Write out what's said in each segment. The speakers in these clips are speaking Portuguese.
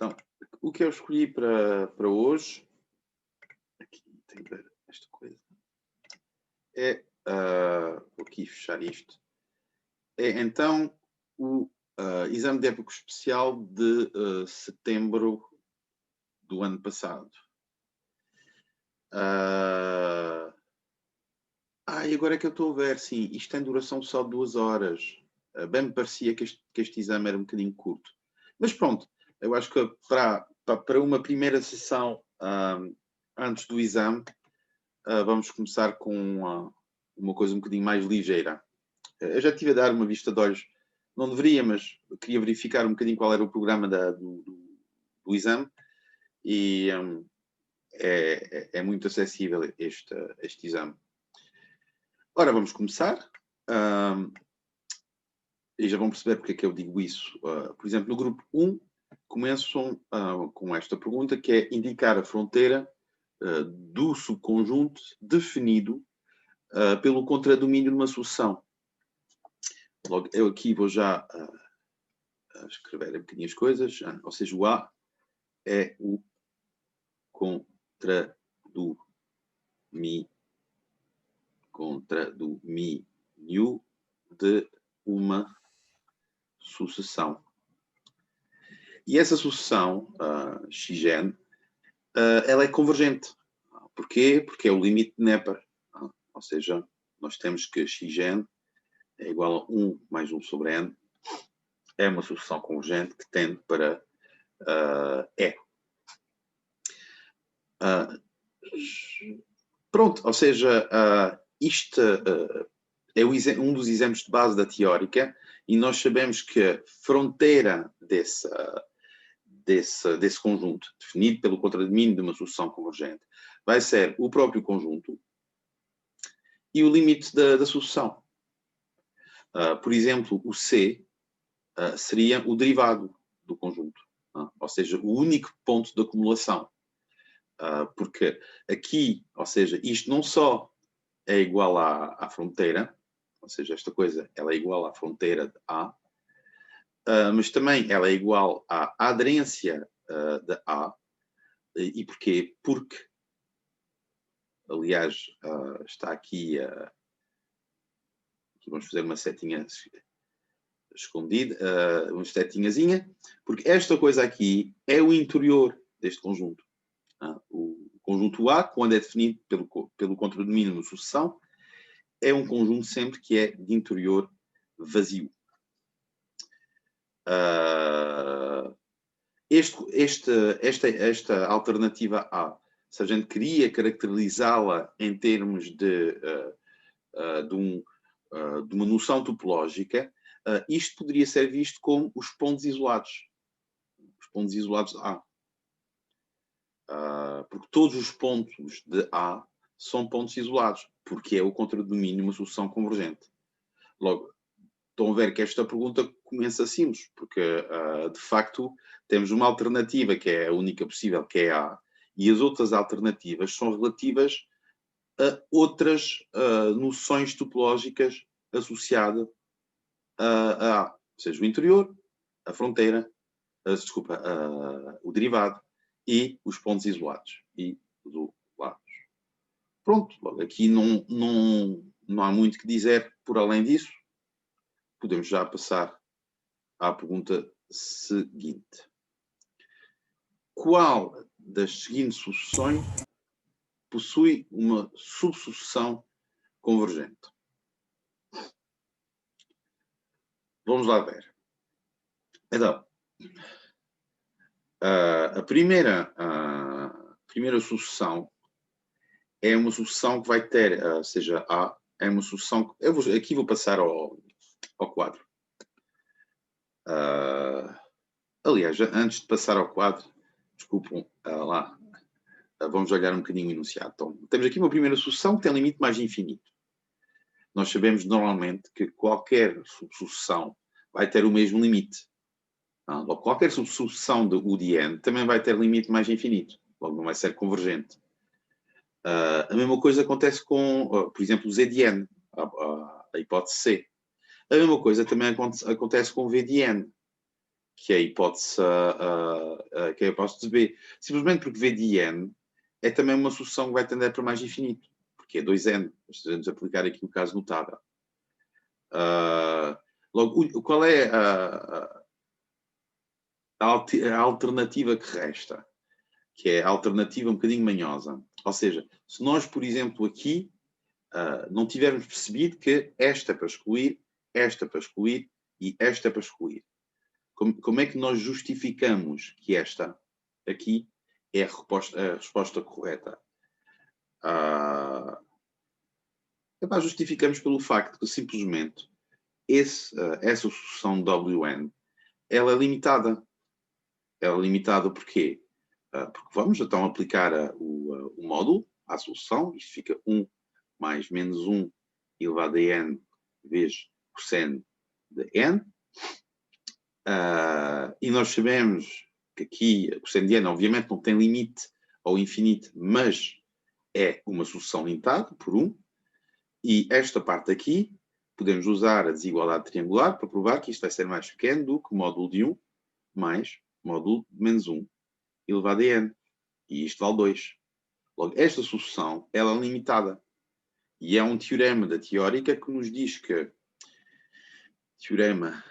Então, o que eu escolhi para hoje, aqui tenho que ver esta coisa, é, vou aqui fechar isto, é então o exame de época especial de setembro do ano passado. E agora é que eu estou a ver, sim, isto tem duração só de 2 horas. Bem me parecia que este exame era um bocadinho curto. Mas pronto, eu acho que para uma primeira sessão antes do exame, vamos começar com uma coisa um bocadinho mais ligeira. Eu já estive a dar uma vista de olhos, não deveria, mas queria verificar um bocadinho qual era o programa do exame e é muito acessível este exame. Ora, vamos começar. E já vão perceber porque é que eu digo isso. Por exemplo, no grupo 1, começam com esta pergunta, que é indicar a fronteira do subconjunto definido pelo contradomínio de uma sucessão. Logo, eu aqui vou já escrever um bocadinho as coisas. Ou seja, o A é o contradomínio de uma sucessão. E essa sucessão, xn, ela é convergente. Porquê? Porque é o limite de Neper. Ou seja, nós temos que xn é igual a 1 mais 1 sobre n. É uma sucessão convergente que tende para E. Pronto, ou seja, isto é um dos exemplos de base da teórica e nós sabemos que a fronteira desse conjunto, definido pelo contradomínio de uma sucessão convergente, vai ser o próprio conjunto e o limite da sucessão. Por exemplo, o C seria o derivado do conjunto, ou seja, o único ponto de acumulação. Porque aqui, ou seja, isto não só é igual à fronteira, ou seja, esta coisa ela é igual à fronteira de A, mas também ela é igual à aderência de A. E porquê? Porque, aliás, está aqui, vamos fazer uma setinha escondida, uma setinhazinha, porque esta coisa aqui é o interior deste conjunto. O conjunto A, quando é definido pelo contradomínio de sucessão, é um conjunto sempre que é de interior vazio. Esta alternativa A, se a gente queria caracterizá-la em termos de uma noção topológica, isto poderia ser visto como os pontos isolados. Os pontos isolados de A. Porque todos os pontos de A são pontos isolados, porque é o contradomínio de uma sucessão convergente. Logo, estão a ver que esta pergunta começa simples, porque, de facto, temos uma alternativa que é a única possível, que é A, e as outras alternativas são relativas a outras noções topológicas associadas a A. Ou seja, o interior, a fronteira, o derivado e os pontos isolados. Pronto, logo aqui não há muito que dizer por além disso. Podemos já passar à pergunta seguinte. Qual das seguintes sucessões possui uma subsucessão convergente? Vamos lá ver. Então, a primeira sucessão é uma sucessão que vai ter, ou seja, A é uma sucessão... Aqui vou passar ao quadro. Aliás, antes de passar ao quadro, desculpem lá, vamos olhar um bocadinho o enunciado. Então, temos aqui uma primeira sucessão que tem limite mais infinito. Nós sabemos normalmente que qualquer subsucessão vai ter o mesmo limite. Logo, qualquer subsucessão de U de N também vai ter limite mais infinito. Logo, não vai ser convergente. A mesma coisa acontece com, por exemplo, o Z de N, a hipótese C. A mesma coisa também acontece com V de N, que é a hipótese, que é a hipótese de B. Simplesmente porque V de n é também uma sucessão que vai tender para mais infinito, porque é 2n. Vamos aplicar aqui o caso notável. Logo, qual é a alternativa que resta? Que é a alternativa um bocadinho manhosa. Ou seja, se nós, por exemplo, aqui não tivermos percebido que esta é para excluir, esta é para excluir e esta é para excluir. Como é que nós justificamos que esta aqui é a resposta correta? Justificamos pelo facto que simplesmente essa sucessão WN ela é limitada. Ela é limitada porquê? Porque vamos então aplicar o módulo à solução. Isto fica 1 mais menos 1 elevado a n vezes cosseno de n. E nós sabemos que aqui o cosseno de n obviamente não tem limite ao infinito, mas é uma sucessão limitada por 1. E esta parte aqui, podemos usar a desigualdade triangular para provar que isto vai ser mais pequeno do que o módulo de 1 mais módulo de menos 1 elevado a n. E isto vale 2. Logo, esta sucessão ela é limitada. E é um teorema da teórica que nos diz que teorema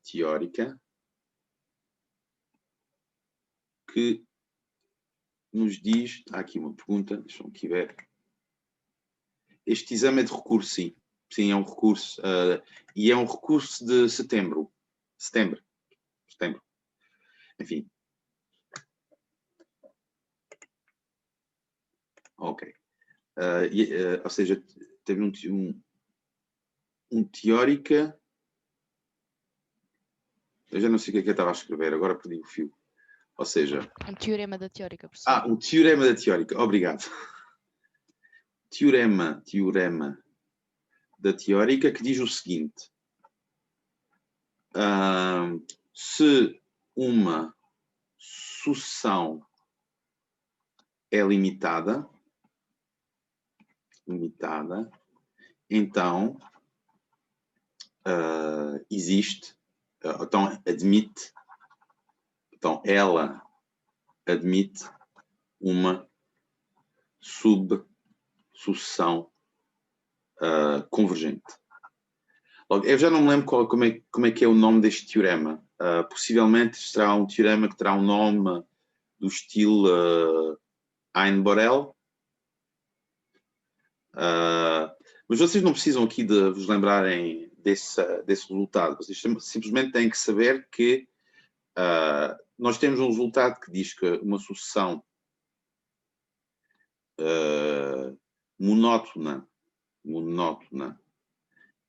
teórica que nos diz... Há aqui uma pergunta, deixa-me aqui ver. Este exame é de recurso, sim. Sim, é um recurso. E é um recurso de setembro. Setembro. Enfim. Ok. Ou seja, teve um teórica... Eu já não sei o que é eu estava a escrever, agora perdi o fio. Ou seja... Um teorema da teórica, professor. Um teorema da teórica. Obrigado. Teorema da teórica que diz o seguinte. Se uma sucessão é limitada, então existe, então admite, então ela admite uma subsucessão convergente. Logo, eu já não me lembro como é que é o nome deste teorema. Possivelmente será um teorema que terá um nome do estilo Ein-Borel. Mas vocês não precisam aqui de vos lembrarem desse resultado. Vocês simplesmente têm que saber que nós temos um resultado que diz que uma sucessão monótona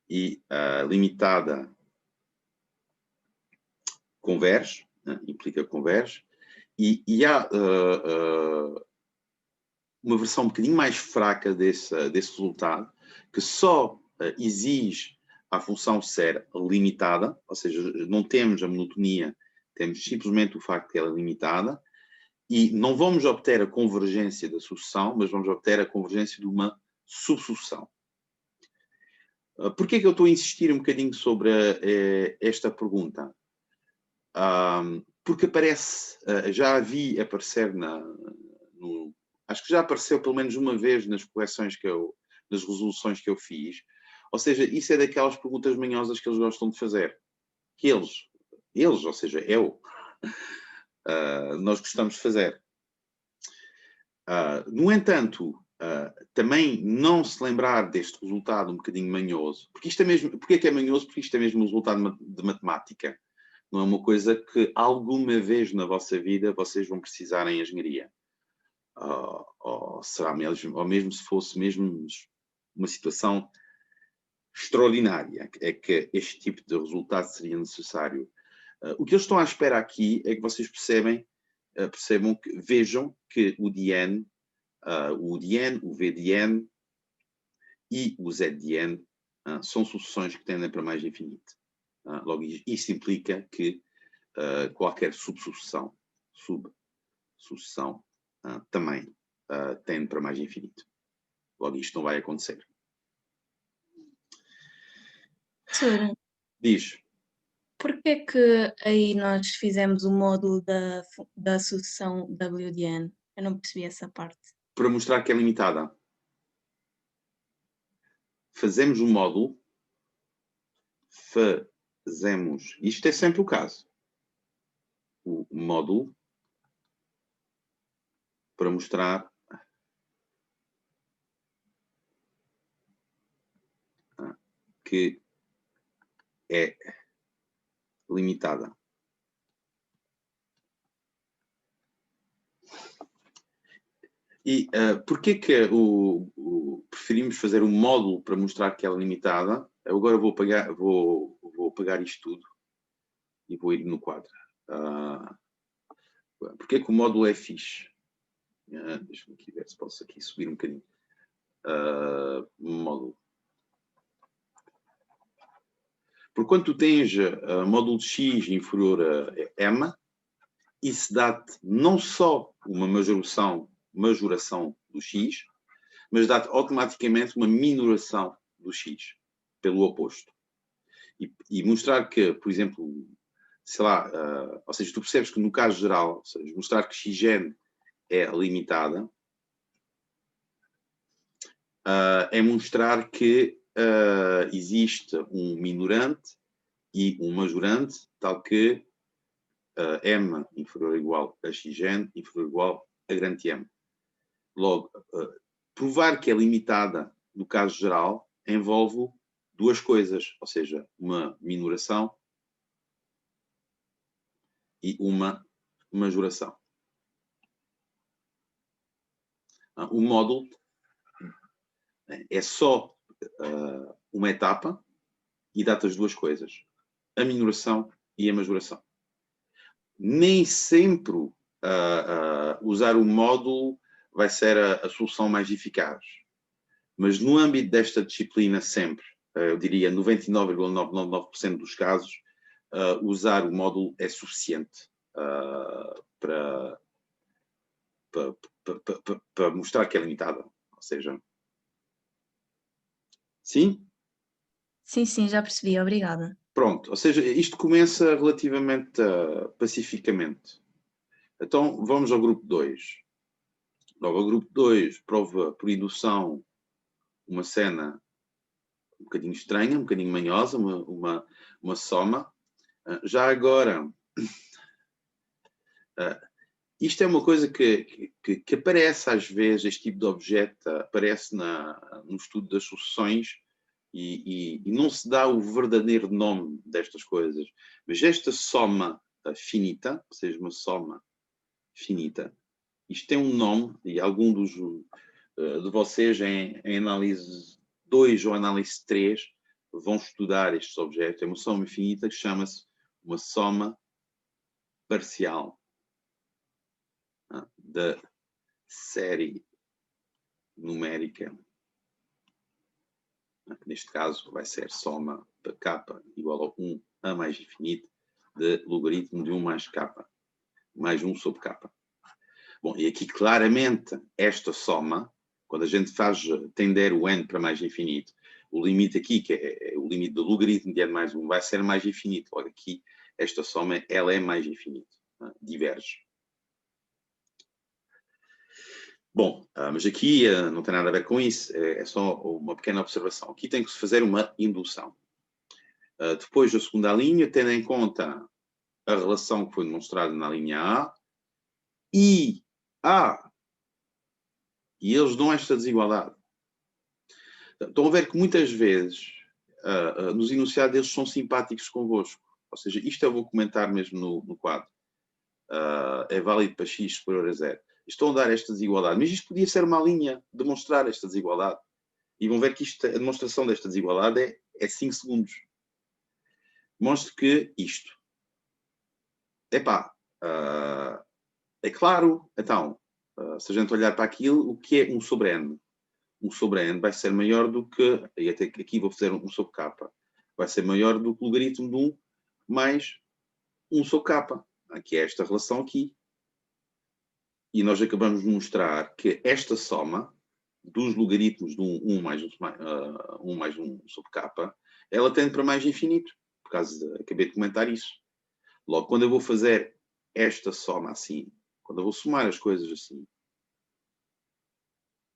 e limitada converge, né? Implica converge, e há uma versão um bocadinho mais fraca desse resultado, que só exige a função ser limitada, ou seja, não temos a monotonia, temos simplesmente o facto de ela é limitada, e não vamos obter a convergência da sucessão, mas vamos obter a convergência de uma subsucessão. Por que é que eu estou a insistir um bocadinho sobre esta pergunta? Porque aparece, já a vi aparecer acho que já apareceu pelo menos uma vez nas correções nas resoluções que eu fiz. Ou seja, isso é daquelas perguntas manhosas que eles gostam de fazer. Que eles, ou seja, nós gostamos de fazer. No entanto, também não se lembrar deste resultado um bocadinho manhoso, porque isto é mesmo, porque é que é manhoso? Porque isto é mesmo um resultado de matemática. Não é uma coisa que alguma vez na vossa vida vocês vão precisar em engenharia. Ou será mesmo, ou mesmo se fosse mesmo uma situação extraordinária, é que este tipo de resultado seria necessário. O que eles estão à espera aqui é que vocês vejam que o DN, o DN, o VDN e o ZDN são sucessões que tendem para mais infinito. Logo, isso implica que qualquer subsucessão também tende para mais infinito. Logo, isto não vai acontecer. Professor, Diz. Porquê é que aí nós fizemos o módulo da sucessão WDN? Eu não percebi essa parte. Para mostrar que é limitada. Fazemos um módulo. Isto é sempre o caso. O módulo para mostrar que é limitada. E porquê que preferimos fazer um módulo para mostrar que é limitada? Eu agora vou pegar isto tudo e vou ir no quadro. Porquê que o módulo é fixe? Deixa-me aqui ver se posso aqui subir um bocadinho. Módulo. Por quando tu tens módulo de x inferior a m, isso dá-te não só uma majoração do x, mas dá-te automaticamente uma minoração do x, pelo oposto. E mostrar que, por exemplo, sei lá, ou seja, tu percebes que no caso geral, ou seja, mostrar que xn é limitada, é mostrar que existe um minorante e um majorante, tal que m inferior ou igual a xn inferior ou igual a grande M. Logo, provar que é limitada no caso geral envolve duas coisas, ou seja, uma minoração e uma majoração. O módulo é só uma etapa e dá-te as duas coisas, a minoração e a majoração. Nem sempre usar o módulo vai ser a solução mais eficaz. Mas no âmbito desta disciplina sempre, eu diria 99,999% dos casos, usar o módulo é suficiente para mostrar que é limitada. Ou seja, sim? Sim, já percebi. Obrigada. Pronto, ou seja, isto começa relativamente pacificamente. Então, vamos ao grupo 2. Logo, ao grupo 2, prova por indução uma cena um bocadinho estranha, um bocadinho manhosa, uma soma. Já agora, isto é uma coisa que aparece às vezes, este tipo de objeto aparece no estudo das sucessões e não se dá o verdadeiro nome destas coisas. Mas esta soma finita, ou seja, uma soma finita, isto tem um nome, e algum de vocês em análise 2 ou análise 3 vão estudar estes objetos. É uma soma infinita que chama-se uma soma parcial da série numérica, que neste caso vai ser soma para k igual a 1 a mais infinito de logaritmo de 1 mais k, mais 1 sobre k. Bom, e aqui claramente esta soma, quando a gente faz tender o n para mais infinito, o limite aqui, que é o limite do logaritmo de n mais 1, vai ser mais infinito. Logo aqui, esta soma, ela é mais infinito, diverge. Bom, mas aqui não tem nada a ver com isso, é só uma pequena observação. Aqui tem que se fazer uma indução. Depois da segunda linha, tendo em conta a relação que foi demonstrada na linha A, e eles dão esta desigualdade. Estão a ver que muitas vezes nos enunciados eles são simpáticos convosco. Ou seja, isto eu vou comentar mesmo no quadro. É válido para x superior a 0. Estão a dar esta desigualdade. Mas isto podia ser uma linha demonstrar esta desigualdade. E vão ver que a demonstração desta desigualdade é 5 segundos. Mostra que isto. É claro. Então, se a gente olhar para aquilo, o que é 1 sobre n? 1 sobre n vai ser maior do que, e até aqui vou fazer 1 sobre k, vai ser maior do que o logaritmo de 1 mais 1 sobre k. Aqui é esta relação aqui. E nós acabamos de mostrar que esta soma dos logaritmos de 1 mais 1 sobre k, ela tende para mais infinito. por causa acabei de comentar isso. Logo, quando eu vou fazer esta soma assim, quando eu vou somar as coisas assim,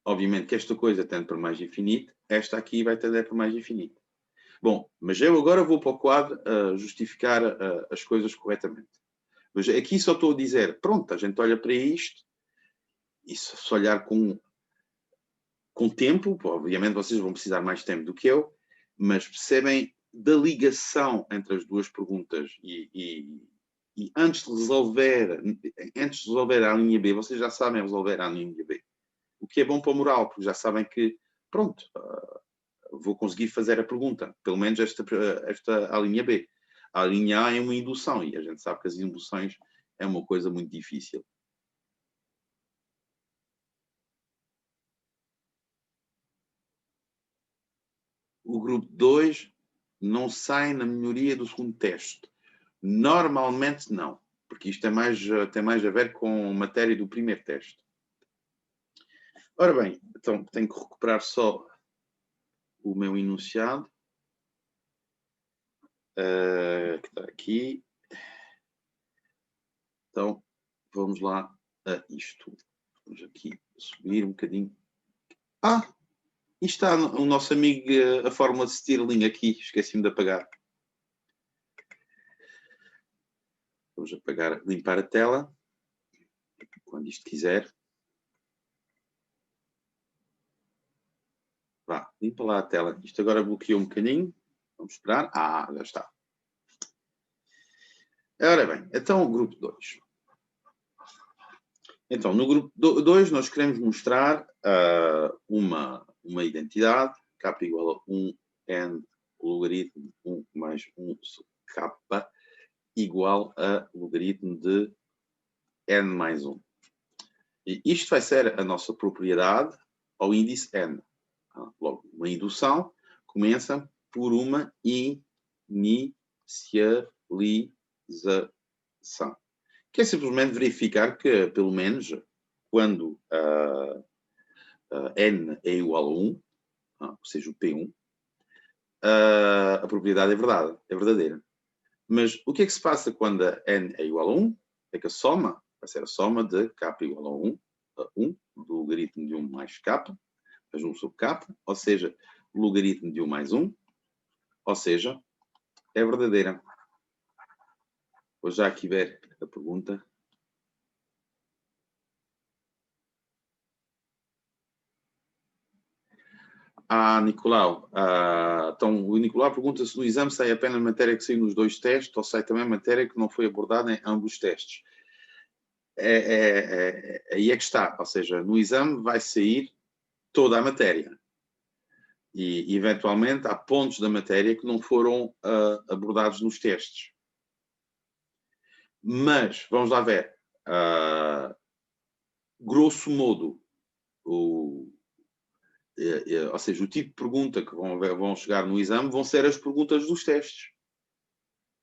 obviamente que esta coisa tende para mais infinito, esta aqui vai tender para mais infinito. Bom, mas eu agora vou para o quadro justificar as coisas corretamente. Mas aqui só estou a dizer, pronto, a gente olha para isto, e se olhar com tempo, obviamente vocês vão precisar mais tempo do que eu, mas percebem da ligação entre as duas perguntas e antes de resolver a linha B, vocês já sabem resolver a linha B. O que é bom para o moral, porque já sabem que, pronto, vou conseguir fazer a pergunta, pelo menos a linha B. A linha A é uma indução, e a gente sabe que as induções é uma coisa muito difícil. O grupo 2 não sai na melhoria do segundo teste. Normalmente não, porque isto tem mais a ver com a matéria do primeiro teste. Ora bem, então tenho que recuperar só o meu enunciado. Que está aqui. Então, vamos lá a isto. Vamos aqui subir um bocadinho. Isto está o nosso amigo, a fórmula de Stirling aqui. Esqueci-me de apagar. Vamos apagar, limpar a tela. Quando isto quiser. Vá, limpa lá a tela. Isto agora bloqueou um bocadinho. Vamos esperar. Já está. Ora bem, então o grupo 2. Então, no grupo 2 nós queremos mostrar uma identidade, k igual a 1 n logaritmo 1 mais 1 sobre k igual a logaritmo de n mais 1. E isto vai ser a nossa propriedade ao índice n. Logo, uma indução começa por uma inicialização, que é simplesmente verificar que, pelo menos, quando n é igual a 1, ou seja, o P1, a propriedade é verdadeira. Mas o que é que se passa quando a n é igual a 1? É que a soma vai ser a soma de k igual a 1 do logaritmo de 1 mais k, mais 1 sobre k, ou seja, o logaritmo de 1 mais 1, ou seja, é verdadeira. Vou já aqui ver a pergunta. Nicolau. Então, o Nicolau pergunta se no exame sai apenas a matéria que saiu nos 2 testes ou sai também a matéria que não foi abordada em ambos os testes. Aí é que está. Ou seja, no exame vai sair toda a matéria. E, eventualmente, há pontos da matéria que não foram abordados nos testes. Mas, vamos lá ver. Grosso modo, ou seja, o tipo de pergunta que vão chegar no exame vão ser as perguntas dos testes.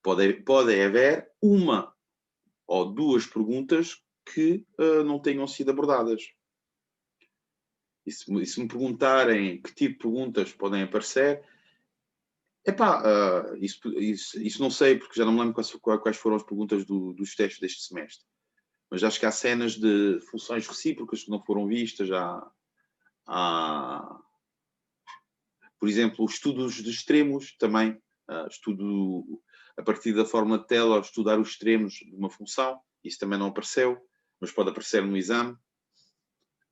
Pode haver uma ou duas perguntas que não tenham sido abordadas. E se me perguntarem que tipo de perguntas podem aparecer, isso não sei, porque já não me lembro quais foram as perguntas dos testes deste semestre. Mas acho que há cenas de funções recíprocas que não foram vistas, por exemplo, os estudos de extremos também, estudo a partir da fórmula de Taylor, estudar os extremos de uma função, isso também não apareceu, mas pode aparecer no exame.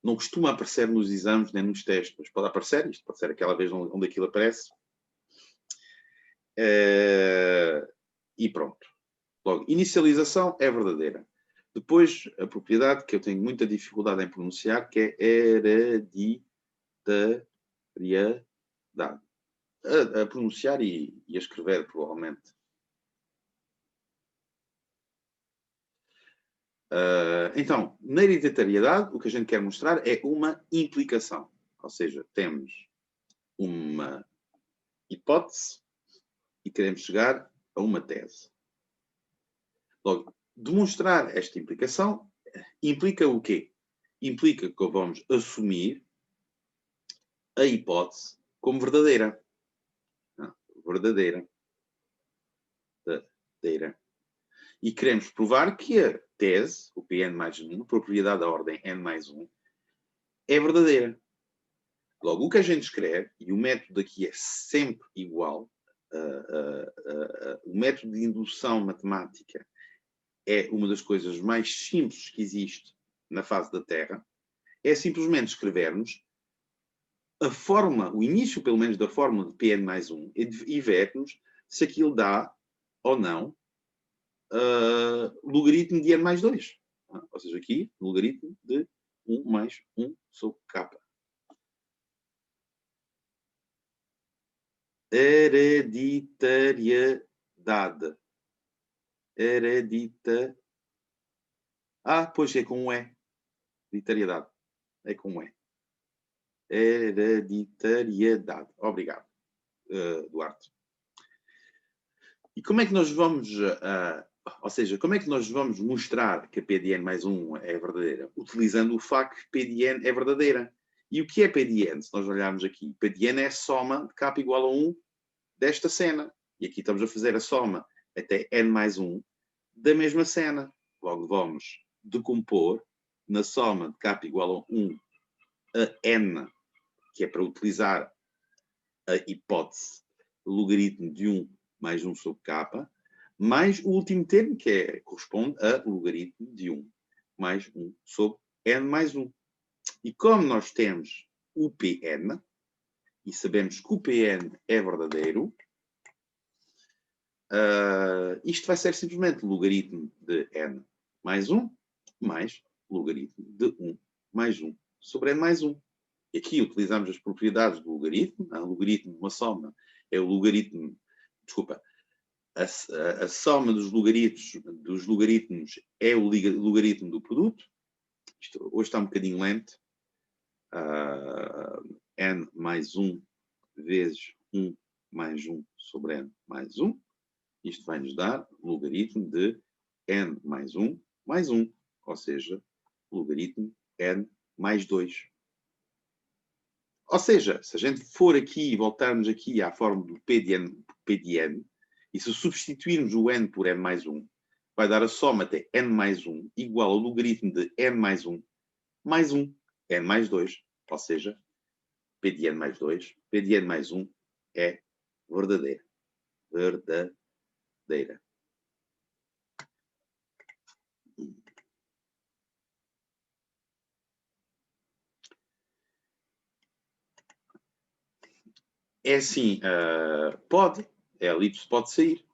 Não costuma aparecer nos exames nem nos testes, mas pode aparecer, isto pode ser aquela vez onde aquilo aparece. E pronto. Logo, inicialização é verdadeira. Depois, a propriedade que eu tenho muita dificuldade em pronunciar, que é hereditariedade. A pronunciar e a escrever, provavelmente. Então, na hereditariedade, o que a gente quer mostrar é uma implicação. Ou seja, temos uma hipótese e queremos chegar a uma tese. Logo, demonstrar esta implicação implica o quê? Implica que vamos assumir a hipótese como verdadeira. Verdadeira. verdadeira e queremos provar que a tese, o Pn mais 1, a propriedade da ordem n mais 1, é verdadeira. Logo, o que a gente escreve, e o método aqui é sempre igual, o método de indução matemática é uma das coisas mais simples que existe na face da Terra, é simplesmente escrevermos a forma, o início pelo menos da fórmula de Pn mais 1 e vermos se aquilo dá ou não logaritmo de n mais 2. Ou seja, aqui, logaritmo de 1 mais 1 sobre k. Hereditariedade. Pois é com um E. Hereditariedade. É com um E. Hereditariedade. Obrigado, Duarte. E como é que nós vamos... ou seja, como é que nós vamos mostrar que a P de n mais 1 é verdadeira? Utilizando o facto que P de n é verdadeira. E o que é P de n? Se nós olharmos aqui, P de n é a soma de k igual a 1 desta cena. E aqui estamos a fazer a soma até n mais 1 da mesma cena. Logo vamos decompor na soma de k igual a 1 a n, que é para utilizar a hipótese logaritmo de 1 mais 1 sobre k, mais o último termo, que corresponde a logaritmo de 1 mais 1 sobre n mais 1. E como nós temos o Pn, e sabemos que o Pn é verdadeiro, isto vai ser simplesmente logaritmo de n mais 1 mais logaritmo de 1 mais 1 sobre n mais 1. E aqui utilizamos as propriedades do logaritmo. O logaritmo de uma soma é o logaritmo... Desculpa. A soma dos logaritmos é o logaritmo do produto. Isto hoje está um bocadinho lento. N mais 1 vezes 1 mais 1 sobre n mais 1. Isto vai nos dar logaritmo de n mais 1 mais 1. Ou seja, logaritmo n mais 2. Ou seja, se a gente for aqui e voltarmos aqui à forma do P de n, e se substituirmos o n por n mais 1, vai dar a soma até n mais 1 igual ao logaritmo de n mais 1 mais 1, n mais 2. Ou seja, P de n mais 2, P de n mais 1 é verdadeira. Verdadeira. É assim, pode. A elipse pode sair.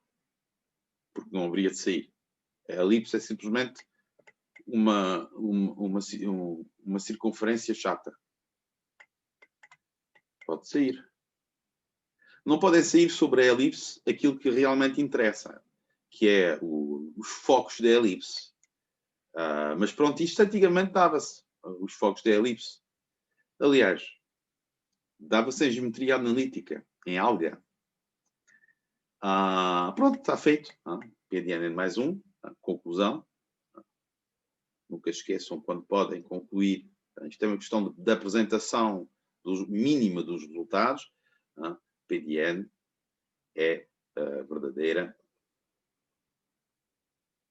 Porque não haveria de sair. A elipse é simplesmente uma circunferência chata. Pode sair. Não podem sair sobre a elipse aquilo que realmente interessa, que é os focos da elipse. Mas pronto, isto antigamente dava-se, os focos da elipse. Aliás, dava-se em geometria analítica, em álgebra. Pronto, está feito. P de n mais 1, conclusão. Nunca esqueçam quando podem concluir. Isto é uma questão de apresentação mínima dos resultados. P de n é verdadeira,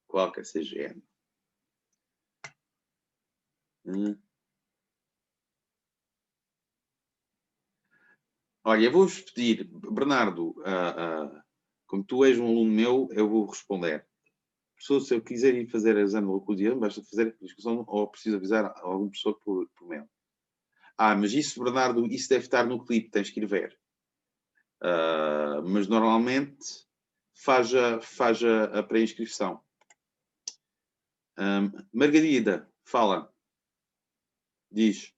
qualquer seja n. Olha, eu vou-vos pedir, Bernardo, como tu és um aluno meu, eu vou responder. Se eu quiser ir fazer exame de locução, basta fazer a discussão ou preciso avisar a algum professor por mail. Mas isso, Bernardo, isso deve estar no clipe, tens que ir ver. Mas normalmente faz a pré-inscrição. Margarida, fala. Diz.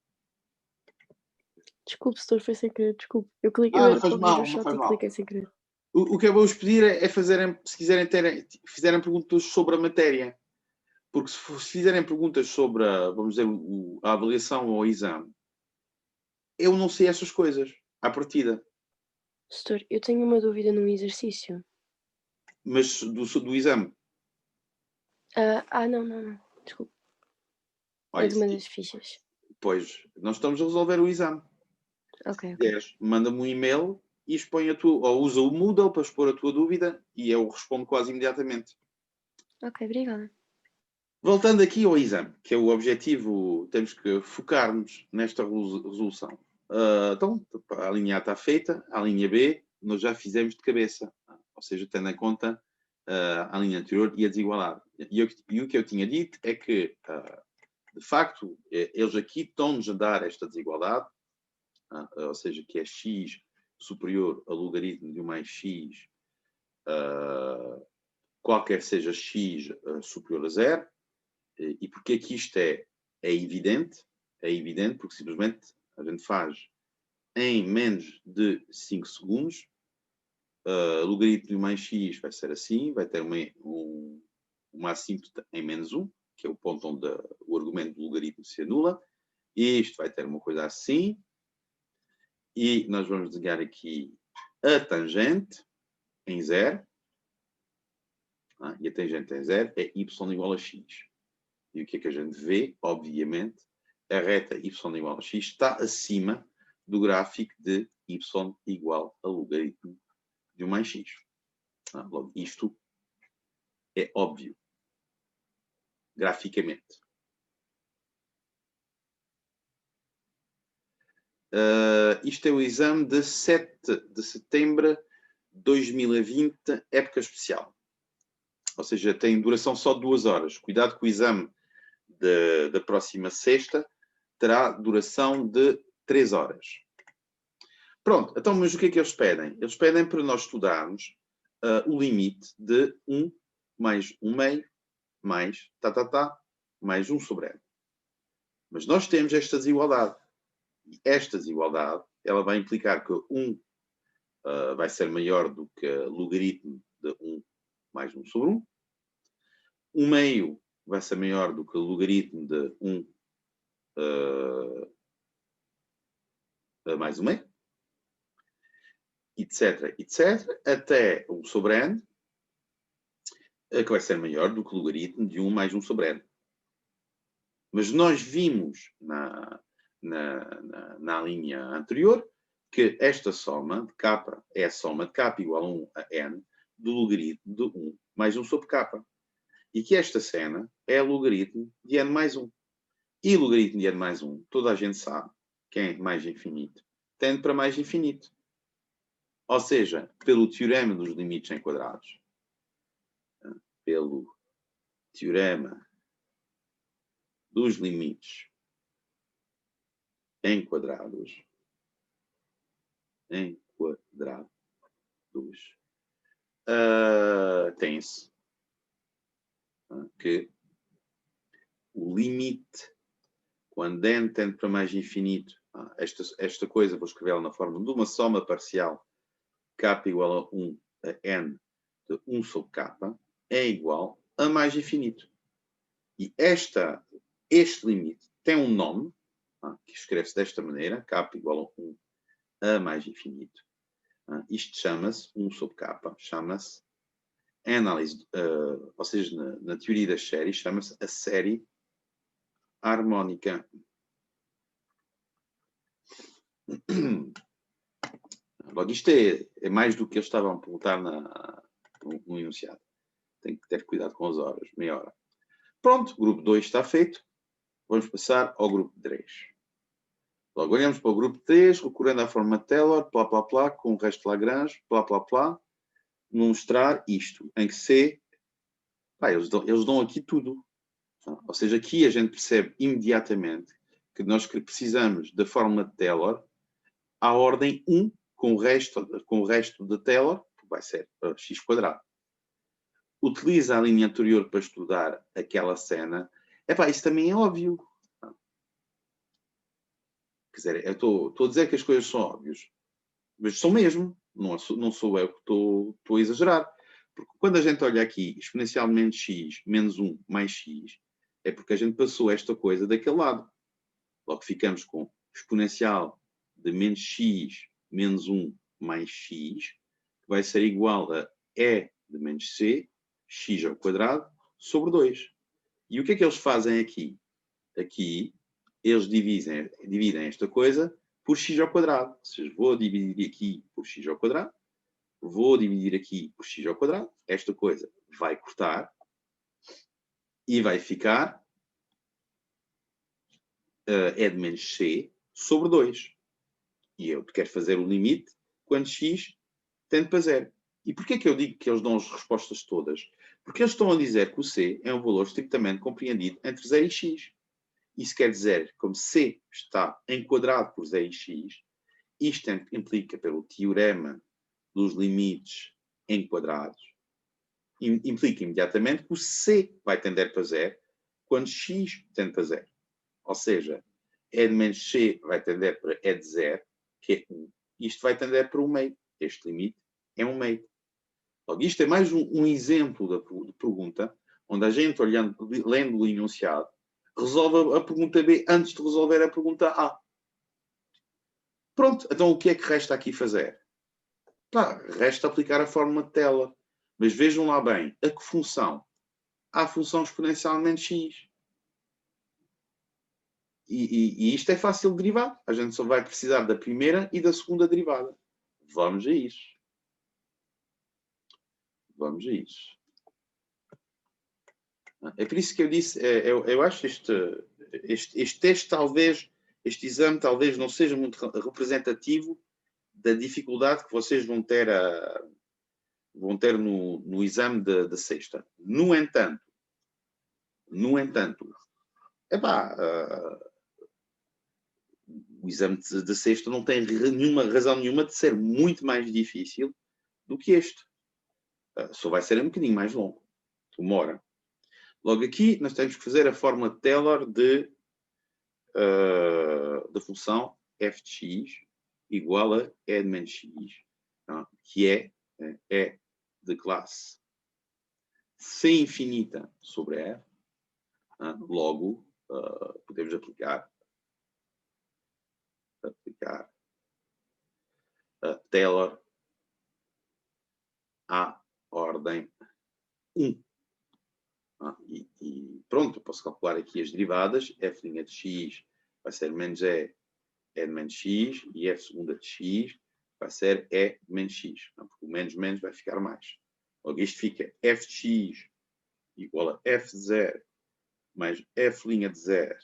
Desculpe, setor, foi sem querer, desculpe. Eu cliquei, não faz mal, não faz mal. cliquei sem querer. O que eu vou-vos pedir é fazerem, se quiserem fizerem perguntas sobre a matéria. Porque se fizerem perguntas sobre, vamos dizer, a avaliação ou o exame, eu não sei essas coisas, à partida. Setor, eu tenho uma dúvida num exercício. Mas do exame? Não. Desculpe. Olha, é de uma das fichas. Pois, nós estamos a resolver o exame. Ok. Manda-me um e-mail e expõe a tua, ou usa o Moodle para expor a tua dúvida e eu respondo quase imediatamente. Ok, obrigada. Voltando aqui ao exame, que é o objetivo, temos que focar-nos nesta resolução. Então, a linha A está feita, a linha B nós já fizemos de cabeça, ou seja, tendo em conta a linha anterior e a desigualdade. E o que eu tinha dito é que, de facto, eles aqui estão-nos a dar esta desigualdade, ou seja, que é x superior a logaritmo de 1 mais x, qualquer seja x superior a 0. E porque aqui isto é evidente porque simplesmente a gente faz em menos de 5 segundos, logaritmo de 1 mais x vai ser assim, vai ter uma assíntota em menos 1, que é o ponto onde o argumento do logaritmo se anula, e isto vai ter uma coisa assim, e nós vamos desenhar aqui a tangente em 0, e a tangente em 0 é y igual a x. E o que é que a gente vê? Obviamente, a reta y igual a x está acima do gráfico de y igual a logaritmo de 1 mais x. Logo, isto é óbvio, graficamente. Isto é o exame de 7 de setembro de 2020, época especial. Ou seja, tem duração só de 2 horas. Cuidado que o exame da próxima sexta terá duração de 3 horas. Pronto, então, mas o que é que eles pedem? Eles pedem para nós estudarmos o limite de 1 mais 1 meio mais mais 1 sobre n. Mas nós temos esta desigualdade. E esta desigualdade, ela vai implicar que 1 vai ser maior do que logaritmo de 1 mais 1 sobre 1. 1 meio vai ser maior do que logaritmo de 1 mais 1 meio. Etc, etc, até 1 sobre n, que vai ser maior do que o logaritmo de 1 mais 1 sobre n. Mas nós vimos na linha anterior que esta soma de k é a soma de k igual a 1 a n do logaritmo de 1 mais 1 sobre k. E que esta cena é o logaritmo de n mais 1. E o logaritmo de n mais 1, toda a gente sabe que é mais infinito, tende para mais infinito. Ou seja, pelo teorema dos limites enquadrados, pelo teorema dos limites enquadrados, tem-se que o limite, quando n tende para mais infinito, esta coisa vou escrevê-la na forma de uma soma parcial, k igual a 1 a n de 1 sobre k, é igual a mais infinito. E este limite tem um nome, que escreve-se desta maneira, k igual a 1 a mais infinito. Isto chama-se 1 sobre k, chama-se análise, ou seja, na teoria das séries, chama-se a série harmónica. Logo, isto é mais do que eles estavam a perguntar no enunciado. Tem que ter cuidado com as horas, meia hora. Pronto, o grupo 2 está feito. Vamos passar ao grupo 3. Logo, olhamos para o grupo 3, recorrendo à forma de Taylor, plá, plá, plá, com o resto de Lagrange, plá, plá, plá, mostrar isto, em que C, eles dão aqui tudo. Ou seja, aqui a gente percebe imediatamente que nós precisamos da fórmula de Taylor à ordem 1, com o resto de Taylor, que vai ser x². Utiliza a linha anterior para estudar aquela cena. Isso também é óbvio. Quer dizer, eu estou a dizer que as coisas são óbvias, mas são mesmo. Não sou eu que estou a exagerar. Porque quando a gente olha aqui, exponencialmente x menos 1 mais x, é porque a gente passou esta coisa daquele lado. Logo ficamos com exponencial de menos x menos 1 mais x, que vai ser igual a e de menos c, x ao quadrado, sobre 2. E o que é que eles fazem aqui? Aqui, eles dividem esta coisa por x ao quadrado. Ou seja, vou dividir aqui por x ao quadrado, vou dividir aqui por x ao quadrado, esta coisa vai cortar e vai ficar e de menos c sobre 2. E eu quero fazer o limite quando x tende para 0. E porquê que eu digo que eles dão as respostas todas? Porque eles estão a dizer que o c é um valor estritamente compreendido entre 0 e x. Isso quer dizer, como c está enquadrado por 0 e x, isto implica pelo teorema dos limites enquadrados, implica imediatamente que o c vai tender para 0 quando x tende para 0. Ou seja, e de menos c vai tender para e de 0, que é 1. Isto vai tender para 1 meio. Este limite é 1 meio. Logo, isto é mais um exemplo de pergunta, onde a gente, lendo o enunciado, resolve a pergunta B antes de resolver a pergunta A. Pronto, então o que é que resta aqui fazer? Pá, resta aplicar a fórmula de Taylor. Mas vejam lá bem, a que função? A função exponencial menos x. E isto é fácil de derivar. A gente só vai precisar da primeira e da segunda derivada. Vamos a isso. Vamos a isso. É por isso que eu disse, eu acho este teste talvez, este exame talvez não seja muito representativo da dificuldade que vocês vão ter no exame da sexta. No entanto, o exame de sexta não tem razão nenhuma de ser muito mais difícil do que este. Só vai ser um bocadinho mais longo. Uma hora. Logo aqui, nós temos que fazer a fórmula de Taylor da função f de x igual a e de menos x, que é e de classe c infinita sobre f. Logo, podemos aplicar Taylor à ordem 1. E pronto, eu posso calcular aqui as derivadas. F' de x vai ser menos e de menos x, e f segunda de x vai ser e de menos x. Porque o menos vai ficar mais. Logo, isto fica f de x igual a f de 0 mais f' de 0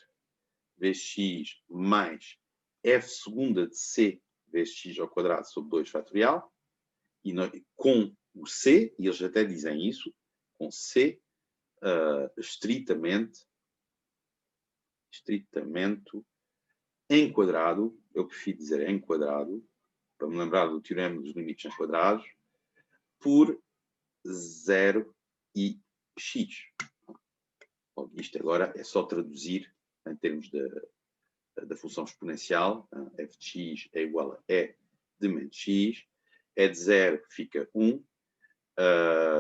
vezes x mais f segunda de c vezes x ao quadrado sobre 2 fatorial. E com o c, e eles até dizem isso, com c estritamente enquadrado, eu prefiro dizer enquadrado, para me lembrar do teorema dos limites enquadrados, por 0 e x. Bom, isto agora é só traduzir em termos da função exponencial. F de x é igual a e de menos x, e de 0 fica 1,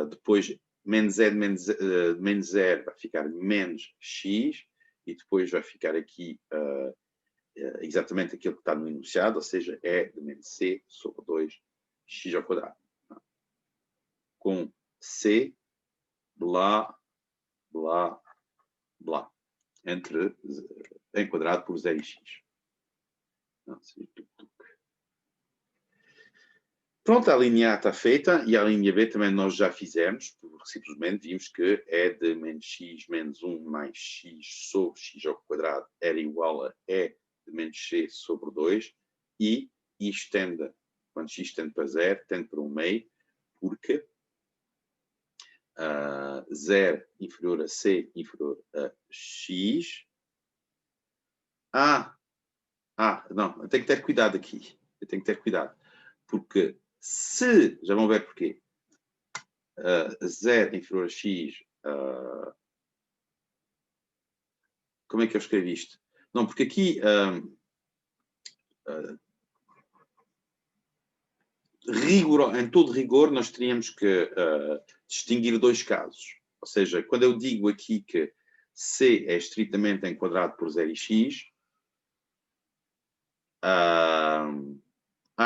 depois menos e de menos 0 vai ficar menos x, e depois vai ficar aqui exatamente aquilo que está no enunciado, ou seja, e de menos c sobre 2 x ao quadrado. Com c, blá, blá, blá, enquadrado por 0 e x. Pronto, a linha A está feita e a linha B também nós já fizemos, porque simplesmente vimos que e de menos x menos 1 mais x sobre x ao quadrado era igual a e de menos c sobre 2, e isto tende, quando x tende para 0, tende para 1 meio, porque 0 inferior a c inferior a x. Não, eu tenho que ter cuidado aqui. Eu tenho que ter cuidado. Porque se, já vão ver porquê, 0 inferior a x, como é que eu escrevi isto? Não, porque aqui em todo rigor nós teríamos que distinguir dois casos. Ou seja, quando eu digo aqui que C é estritamente enquadrado por 0 e x,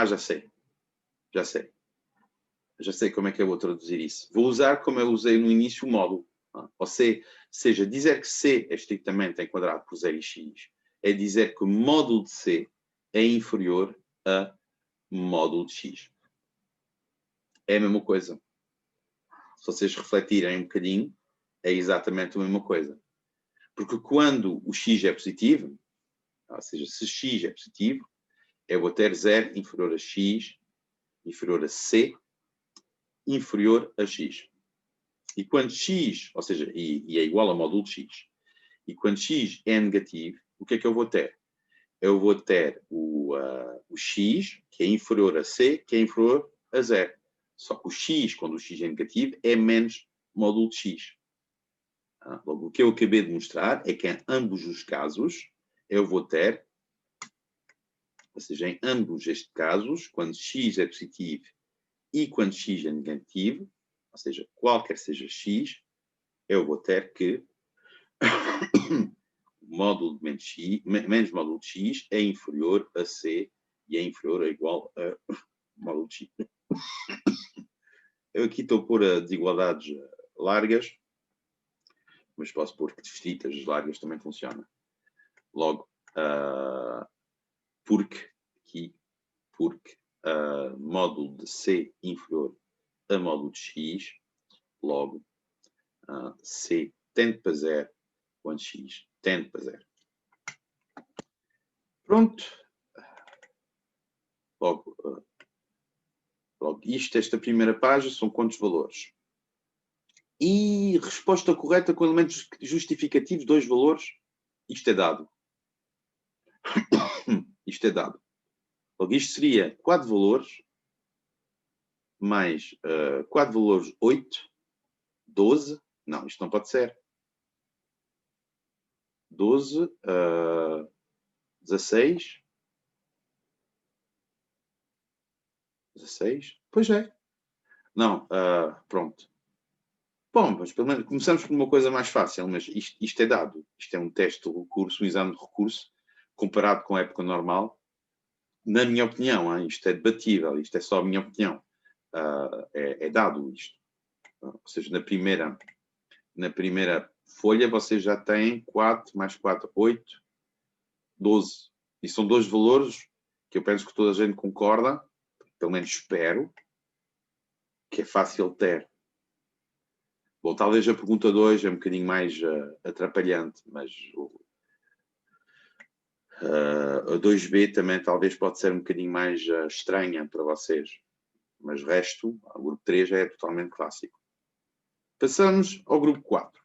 já sei. Já sei como é que eu vou traduzir isso. Vou usar, como eu usei no início, o módulo. Ou seja, dizer que C é estritamente enquadrado por 0 e x é dizer que o módulo de C é inferior a módulo de x. É a mesma coisa. Se vocês refletirem um bocadinho, é exatamente a mesma coisa. Porque quando o x é positivo, ou seja, se x é positivo, eu vou ter 0 inferior a x, inferior a c, inferior a x. E quando x, ou seja, e é igual a módulo de x, e quando x é negativo, o que é que eu vou ter? Eu vou ter o x, que é inferior a c, que é inferior a 0. Só que o x, quando o x é negativo, é menos módulo de x. Logo, o que eu acabei de mostrar é que em ambos os casos, eu vou ter, ou seja, em ambos estes casos, quando x é positivo e quando x é negativo, ou seja, qualquer seja x, eu vou ter que o módulo de menos módulo de x é inferior a c e é inferior ou igual a módulo de x. Eu aqui estou a pôr a desigualdades largas, mas posso pôr que distritas largas também funciona. Logo, porque módulo de c inferior a módulo de x, logo c tende para 0 quando x tende para 0. Pronto. Logo, esta primeira página são quantos valores? E resposta correta com elementos justificativos, 2 valores. Isto é dado. Isto é dado. Logo, isto seria 4 valores, mais 4 valores, 8, 12. Não, isto não pode ser. 12, 16. 16? Pois é. Não, pronto. Bom, mas pelo menos começamos por uma coisa mais fácil, mas isto é dado. Isto é um teste de recurso, um exame de recurso, comparado com a época normal. Na minha opinião, isto é debatível, isto é só a minha opinião. É dado isto. Ou seja, na primeira folha vocês já têm 4 mais 4, 8, 12. E são 2 valores que eu penso que toda a gente concorda, pelo menos espero, que é fácil ter. Bom, talvez a pergunta 2 é um bocadinho mais atrapalhante, mas a 2B também talvez pode ser um bocadinho mais estranha para vocês. Mas o resto, o grupo 3 já é totalmente clássico. Passamos ao grupo 4.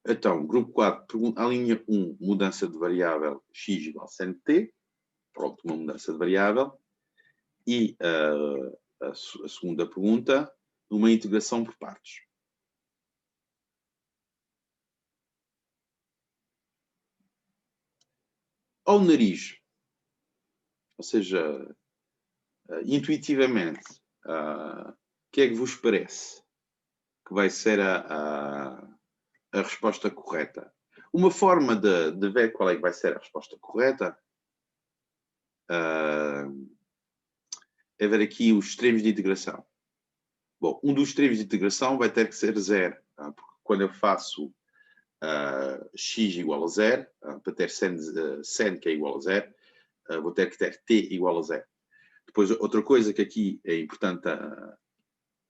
Então, grupo 4, a linha 1, mudança de variável x igual a sin t. Pronto, uma mudança de variável. E a segunda pergunta, uma integração por partes. Ao nariz, ou seja, intuitivamente, o que é que vos parece que vai ser a resposta correta? Uma forma de ver qual é que vai ser a resposta correta é ver aqui os extremos de integração. Bom, um dos extremos de integração vai ter que ser 0, porque quando eu faço x igual a 0, para ter sen que é igual a 0, vou ter que ter t igual a 0. Depois, outra coisa que aqui é importante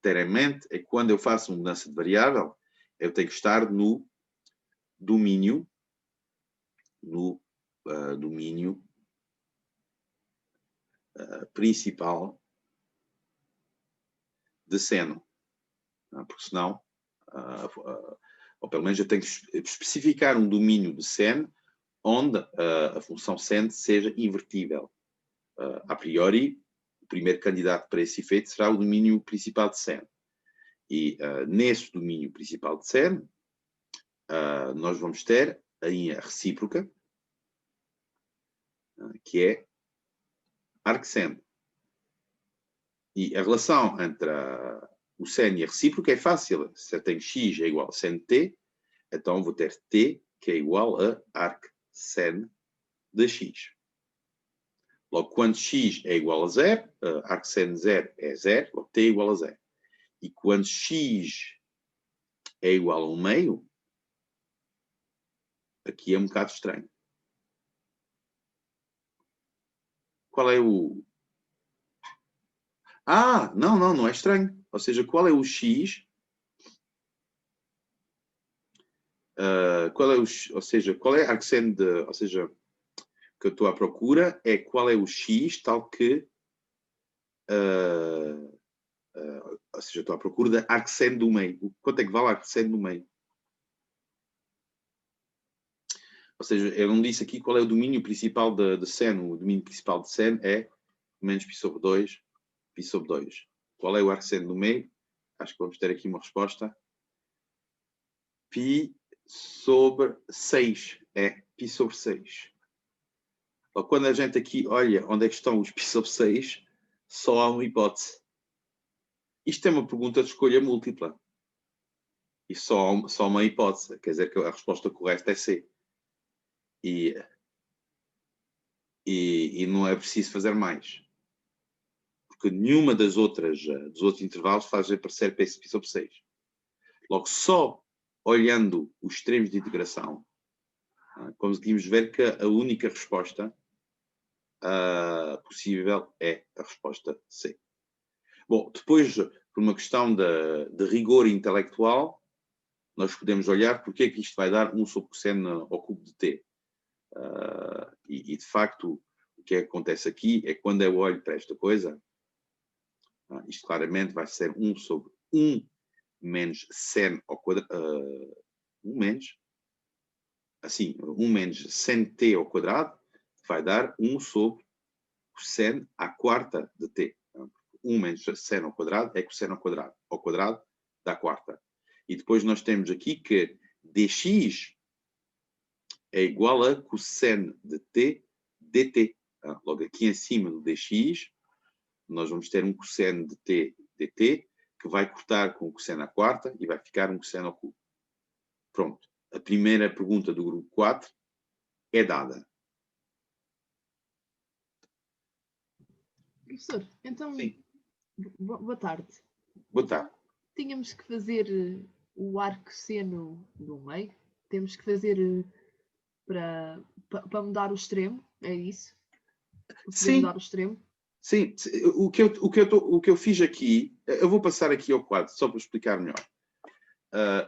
ter em mente é que quando eu faço uma mudança de variável, eu tenho que estar no domínio principal de seno. Porque senão, ou pelo menos eu tenho que especificar um domínio de sen onde a função sen seja invertível. A priori, o primeiro candidato para esse efeito será o domínio principal de sen. E nesse domínio principal de sen, nós vamos ter a recíproca, que é arcsen. E a relação entre o sen e a recíproca é fácil. Se eu tenho x é igual a sen t, então vou ter t, que é igual a arcsen de x. Logo, quando x é igual a 0, arcsen 0 é 0, logo t é igual a 0. E quando x é igual a 1 meio, aqui é um bocado estranho. qual é o... Ah, não é estranho. Ou seja, qual é o x... ou seja, qual é a arcseno de... Ou seja, que eu estou à procura é qual é o x tal que... ou seja, estou à procura da arcseno do meio. Quanto é que vale a arcseno do meio? Ou seja, eu não disse aqui qual é o domínio principal de seno. O domínio principal de seno é menos π sobre 2, π sobre 2. Qual é o arcseno do meio? Acho que vamos ter aqui uma resposta. π sobre 6. É π sobre 6. Quando a gente aqui olha onde é que estão os π sobre 6, só há uma hipótese. Isto é uma pergunta de escolha múltipla. E só uma hipótese. Quer dizer que a resposta correta é C. E não é preciso fazer mais. Porque nenhuma dos outros intervalos faz aparecer π sobre 6. Logo, só olhando os extremos de integração, conseguimos ver que a única resposta possível é a resposta C. Bom, depois, por uma questão de rigor intelectual, nós podemos olhar porque é que isto vai dar 1 sobre cosseno ao cubo de t. De facto, o que acontece aqui é que quando eu olho para esta coisa, isto claramente vai ser 1 sobre 1 menos seno ao quadrado, 1 menos seno t ao quadrado, vai dar 1 sobre cosseno à quarta de t. 1 menos seno ao quadrado é cosseno ao quadrado da quarta. E depois nós temos aqui que dx é igual a cosseno de t dt. Logo aqui em cima do dx, nós vamos ter um cosseno de t dt, que vai cortar com o cosseno à quarta e vai ficar um cosseno ao cubo. Pronto. A primeira pergunta do grupo 4 é dada. Professor, então, Sim. Boa tarde. Boa tarde. Tínhamos que fazer o arco-seno do meio? Temos que fazer para mudar o extremo? É isso? Sim. Mudar o extremo? Sim. O que eu fiz aqui, eu vou passar aqui ao quadro, só para explicar melhor.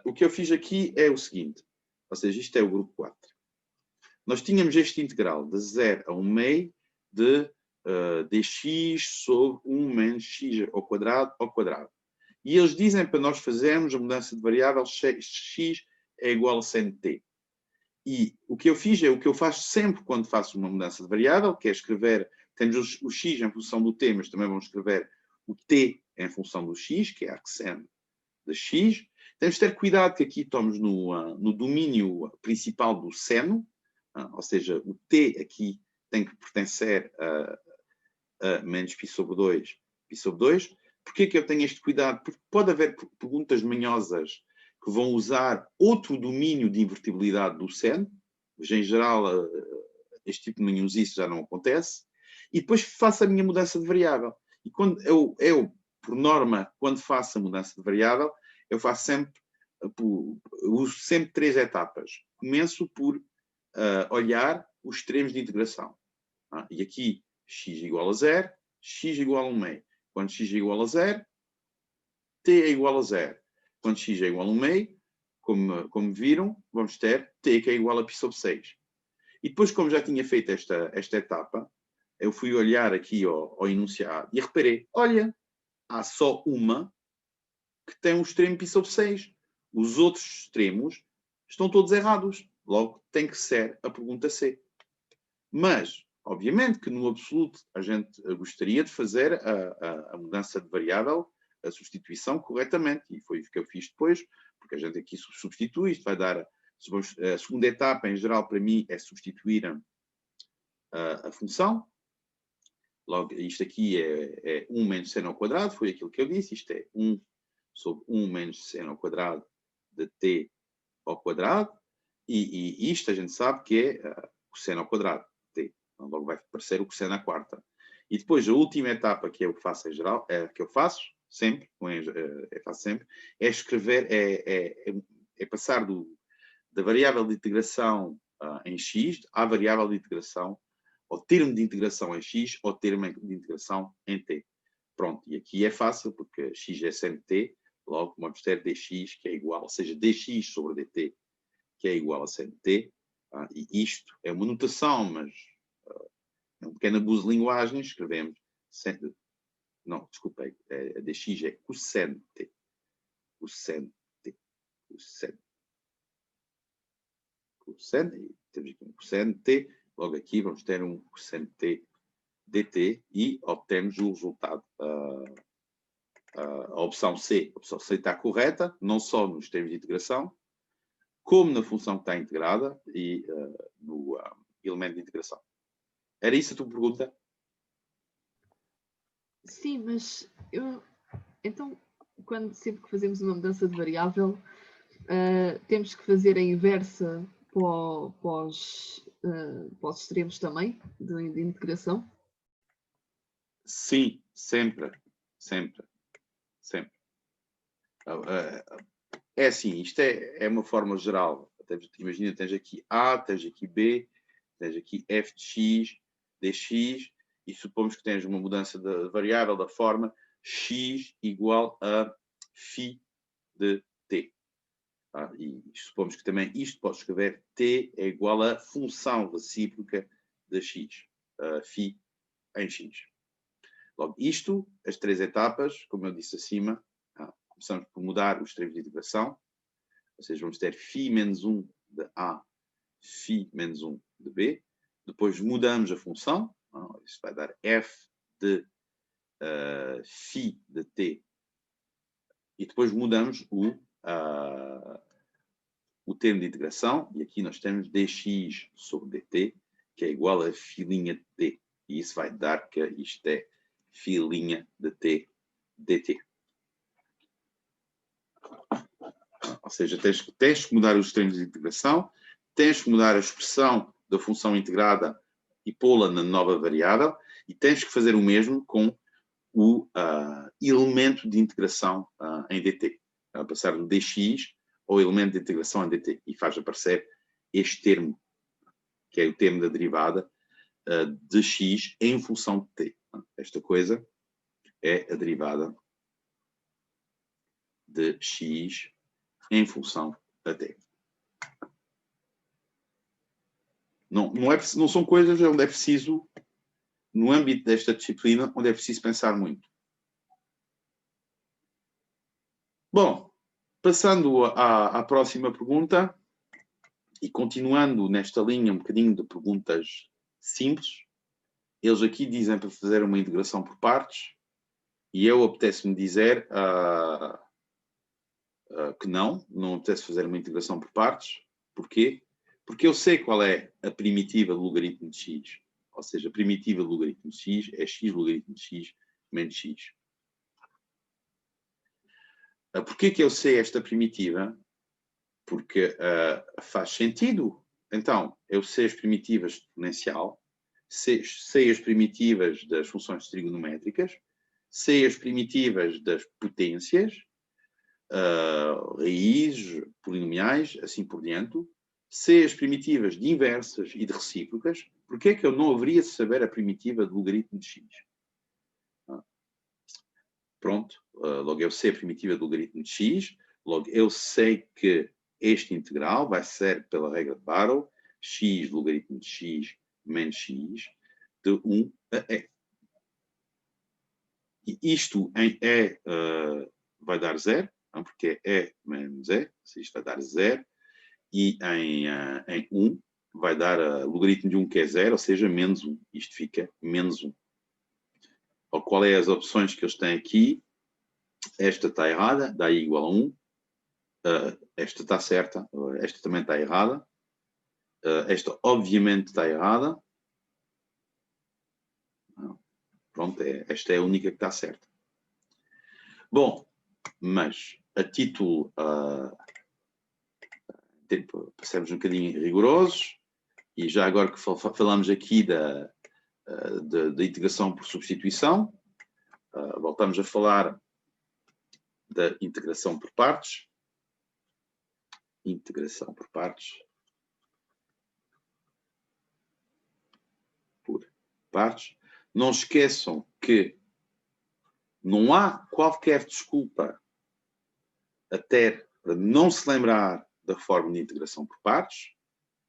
O que eu fiz aqui é o seguinte, ou seja, isto é o grupo 4. Nós tínhamos este integral de 0 a 1 meio de dx sobre 1 menos x ao quadrado. E eles dizem para nós fazermos a mudança de variável x é igual a seno t. E o que eu fiz é o que eu faço sempre quando faço uma mudança de variável, que é escrever, temos o x em função do t, mas também vamos escrever o t em função do x, que é arcseno de x. Temos de ter cuidado que aqui estamos no domínio principal do seno, ou seja, o t aqui tem que pertencer a menos π sobre 2, π sobre 2. Porquê que eu tenho este cuidado? Porque pode haver perguntas manhosas que vão usar outro domínio de invertibilidade do seno, mas em geral este tipo de manhosice já não acontece, e depois faço a minha mudança de variável. E quando eu por norma, quando faço a mudança de variável, eu faço sempre, uso sempre 3 etapas. Começo por olhar os extremos de integração. E aqui x igual a 0, x igual a 1 meio. Quando x é igual a 0, t é igual a 0. Quando x é igual a 1 meio, como viram, vamos ter t que é igual a π sobre 6. E depois, como já tinha feito esta etapa, eu fui olhar aqui ao enunciado e reparei, olha, há só uma que tem um extremo π sobre 6. Os outros extremos estão todos errados. Logo, tem que ser a pergunta C. Mas, obviamente, que no absoluto a gente gostaria de fazer a mudança de variável, a substituição corretamente. E foi o que eu fiz depois, porque a gente aqui substitui. Isto vai dar... A segunda etapa, em geral, para mim, é substituir a função. Logo, isto aqui é 1 menos seno ao quadrado, foi aquilo que eu disse. Isto é 1 sobre 1 menos seno ao quadrado de t ao quadrado. E isto a gente sabe que é cosseno ao quadrado de t. Então, logo vai aparecer o cosseno à quarta. E depois, a última etapa que eu faço em geral, que eu faço sempre, é escrever, é passar da variável de integração em x à variável de integração ou termo de integração em x, ou termo de integração em t. Pronto, e aqui é fácil, porque x é sempre t, logo vamos ter dx, que é igual, ou seja, dx sobre dt, que é igual a sempre t, e isto é uma notação, mas é um pequeno abuso de linguagem, escrevemos, não, desculpem, a dx é cosseno t, cosseno t, cosseno, e temos aqui um cosseno t, logo aqui vamos ter um cosseno t dt e obtemos o resultado. A opção C. A opção C está correta, não só nos termos de integração, como na função que está integrada e no elemento de integração. Era isso a tua pergunta? Sim, mas então, sempre que fazemos uma mudança de variável, temos que fazer a inversa para os extremos também, de integração? Sim, sempre. É assim, isto é uma forma geral. Imagina, tens aqui A, tens aqui B, tens aqui f de x, dx, e supomos que tens uma mudança de variável da forma x igual a φ de t. E supomos que também isto pode escrever t é igual a função recíproca de x, φ em x. Logo, isto, as três etapas, como eu disse acima, começamos por mudar os termos de integração, ou seja, vamos ter φ menos 1 de A, φ menos 1 de B, depois mudamos a função, isso vai dar f de φ de t, e depois mudamos o termo de integração, e aqui nós temos dx sobre dt, que é igual a φ' de t, e isso vai dar que isto é φ' de t dt. Ou seja, tens que mudar os termos de integração, tens que mudar a expressão da função integrada e pô-la na nova variável, e tens que fazer o mesmo com o elemento de integração em dt. Passar do dx ao elemento de integração em dt, e faz aparecer este termo, que é o termo da derivada de x em função de t. Esta coisa é a derivada de x em função a t. Não são coisas onde é preciso, no âmbito desta disciplina, onde é preciso pensar muito. Bom, passando à próxima pergunta, e continuando nesta linha um bocadinho de perguntas simples, eles aqui dizem para fazer uma integração por partes, e eu apetece-me dizer que não apetece fazer uma integração por partes. Porquê? Porque eu sei qual é a primitiva do logaritmo de x. Ou seja, a primitiva do logaritmo de x é x logaritmo de x menos x. Porquê que eu sei esta primitiva? Porque faz sentido. Então, eu sei as primitivas de exponencial, sei as primitivas das funções trigonométricas, sei as primitivas das potências, raízes, polinomiais, assim por diante, sei as primitivas de inversas e de recíprocas. Porquê é que eu não haveria de saber a primitiva do logaritmo de x? Pronto, logo eu sei a primitiva do logaritmo de x, logo eu sei que este integral vai ser, pela regra de Barrow, x logaritmo de x menos x de 1 a e. E isto em e vai dar 0, porque é e menos e, isto vai dar 0, e em 1 vai dar logaritmo de 1 que é 0, ou seja, menos 1. Isto fica menos 1. Ou qual é as opções que eles têm aqui? Esta está errada, dá i igual a 1. Esta está certa, esta também está errada. Esta obviamente está errada. Pronto, esta é a única que está certa. Bom, mas a título, para sermos um bocadinho rigorosos, e já agora que falamos aqui da integração por substituição, voltamos a falar da integração por partes. Integração por partes. Por partes. Não esqueçam que não há qualquer desculpa até para não se lembrar da fórmula de integração por partes,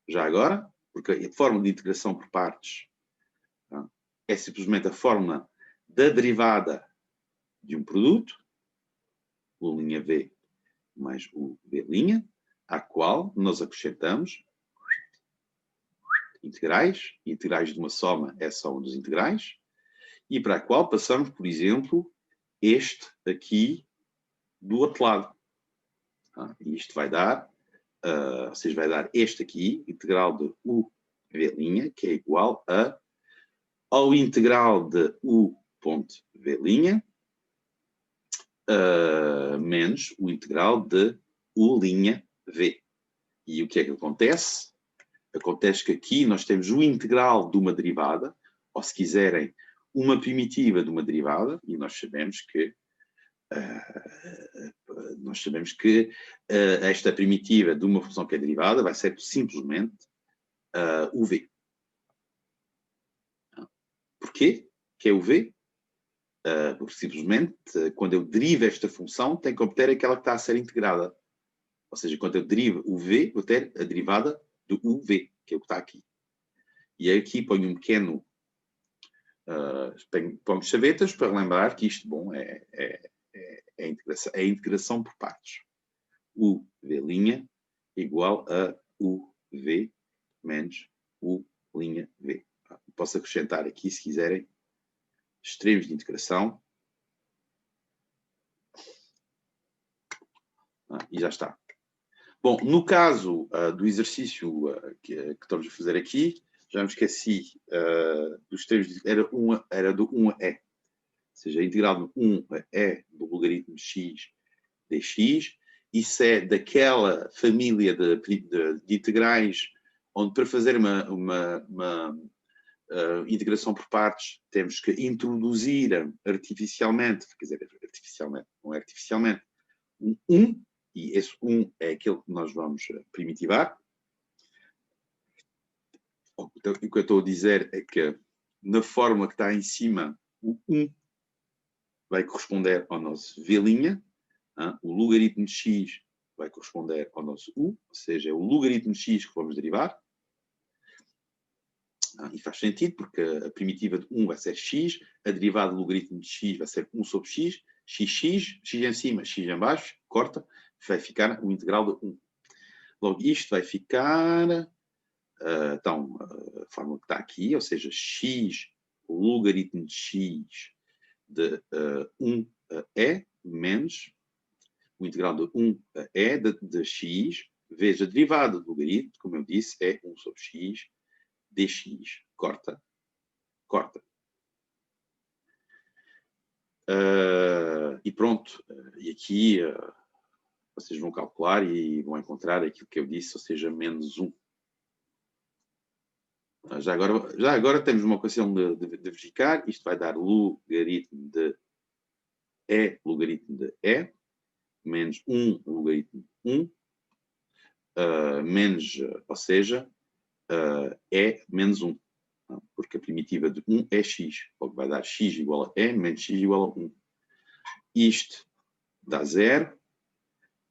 já agora, porque a fórmula de integração por partes é simplesmente a fórmula da derivada de um produto, U'(V) mais U'(V'), à qual nós acrescentamos integrais de uma soma é a soma dos integrais, e para a qual passamos, por exemplo, este aqui do outro lado. E isto vai dar, ou seja, vai dar este aqui, integral de U'(V'), que é igual ao integral de U'(V'), menos o integral de U'(V). E o que é que acontece? Acontece que aqui nós temos o integral de uma derivada, ou se quiserem, uma primitiva de uma derivada, e nós sabemos que esta primitiva de uma função que é derivada vai ser simplesmente o v. Porquê que é o v? Porque simplesmente, quando eu derivo esta função, tenho que obter aquela que está a ser integrada. Ou seja, quando eu derivo o v, vou ter a derivada do uv, que é o que está aqui. E aqui ponho um pequeno... ponho chavetas para lembrar que isto, bom, é a integração por partes. U'(V') igual a UV menos U'(V). Posso acrescentar aqui, se quiserem, extremos de integração. E já está. Bom, no caso do exercício que estamos a fazer aqui, já me esqueci dos extremos, era do 1 a e. Ou seja, a integral de 1 a e do logaritmo de x dx. Isso é daquela família de integrais onde, para fazer uma integração por partes, temos que introduzir artificialmente, quer dizer, artificialmente, não é artificialmente, um 1, e esse 1 é aquele que nós vamos primitivar. Então, o que eu estou a dizer é que na fórmula que está em cima, o 1 vai corresponder ao nosso V', o logaritmo de x vai corresponder ao nosso u, ou seja, é o logaritmo de x que vamos derivar. E faz sentido, porque a primitiva de 1 vai ser x, a derivada do logaritmo de x vai ser 1 sobre x, x em cima, x em baixo, corta, vai ficar o integral de 1. Logo, isto vai ficar, então, a fórmula que está aqui, ou seja, x, o logaritmo de x de 1 a e, menos o integral de 1 a e de x, vezes a derivada do logaritmo, como eu disse, é 1 sobre x dx. Corta. E pronto. E aqui vocês vão calcular e vão encontrar aquilo que eu disse, ou seja, menos 1. Já agora temos uma equação de verificar. Isto vai dar logaritmo de e, menos 1 logaritmo de 1, menos, ou seja, é menos 1. Porque a primitiva de 1 é x. Logo vai dar x igual a e, menos x igual a 1. Isto dá 0.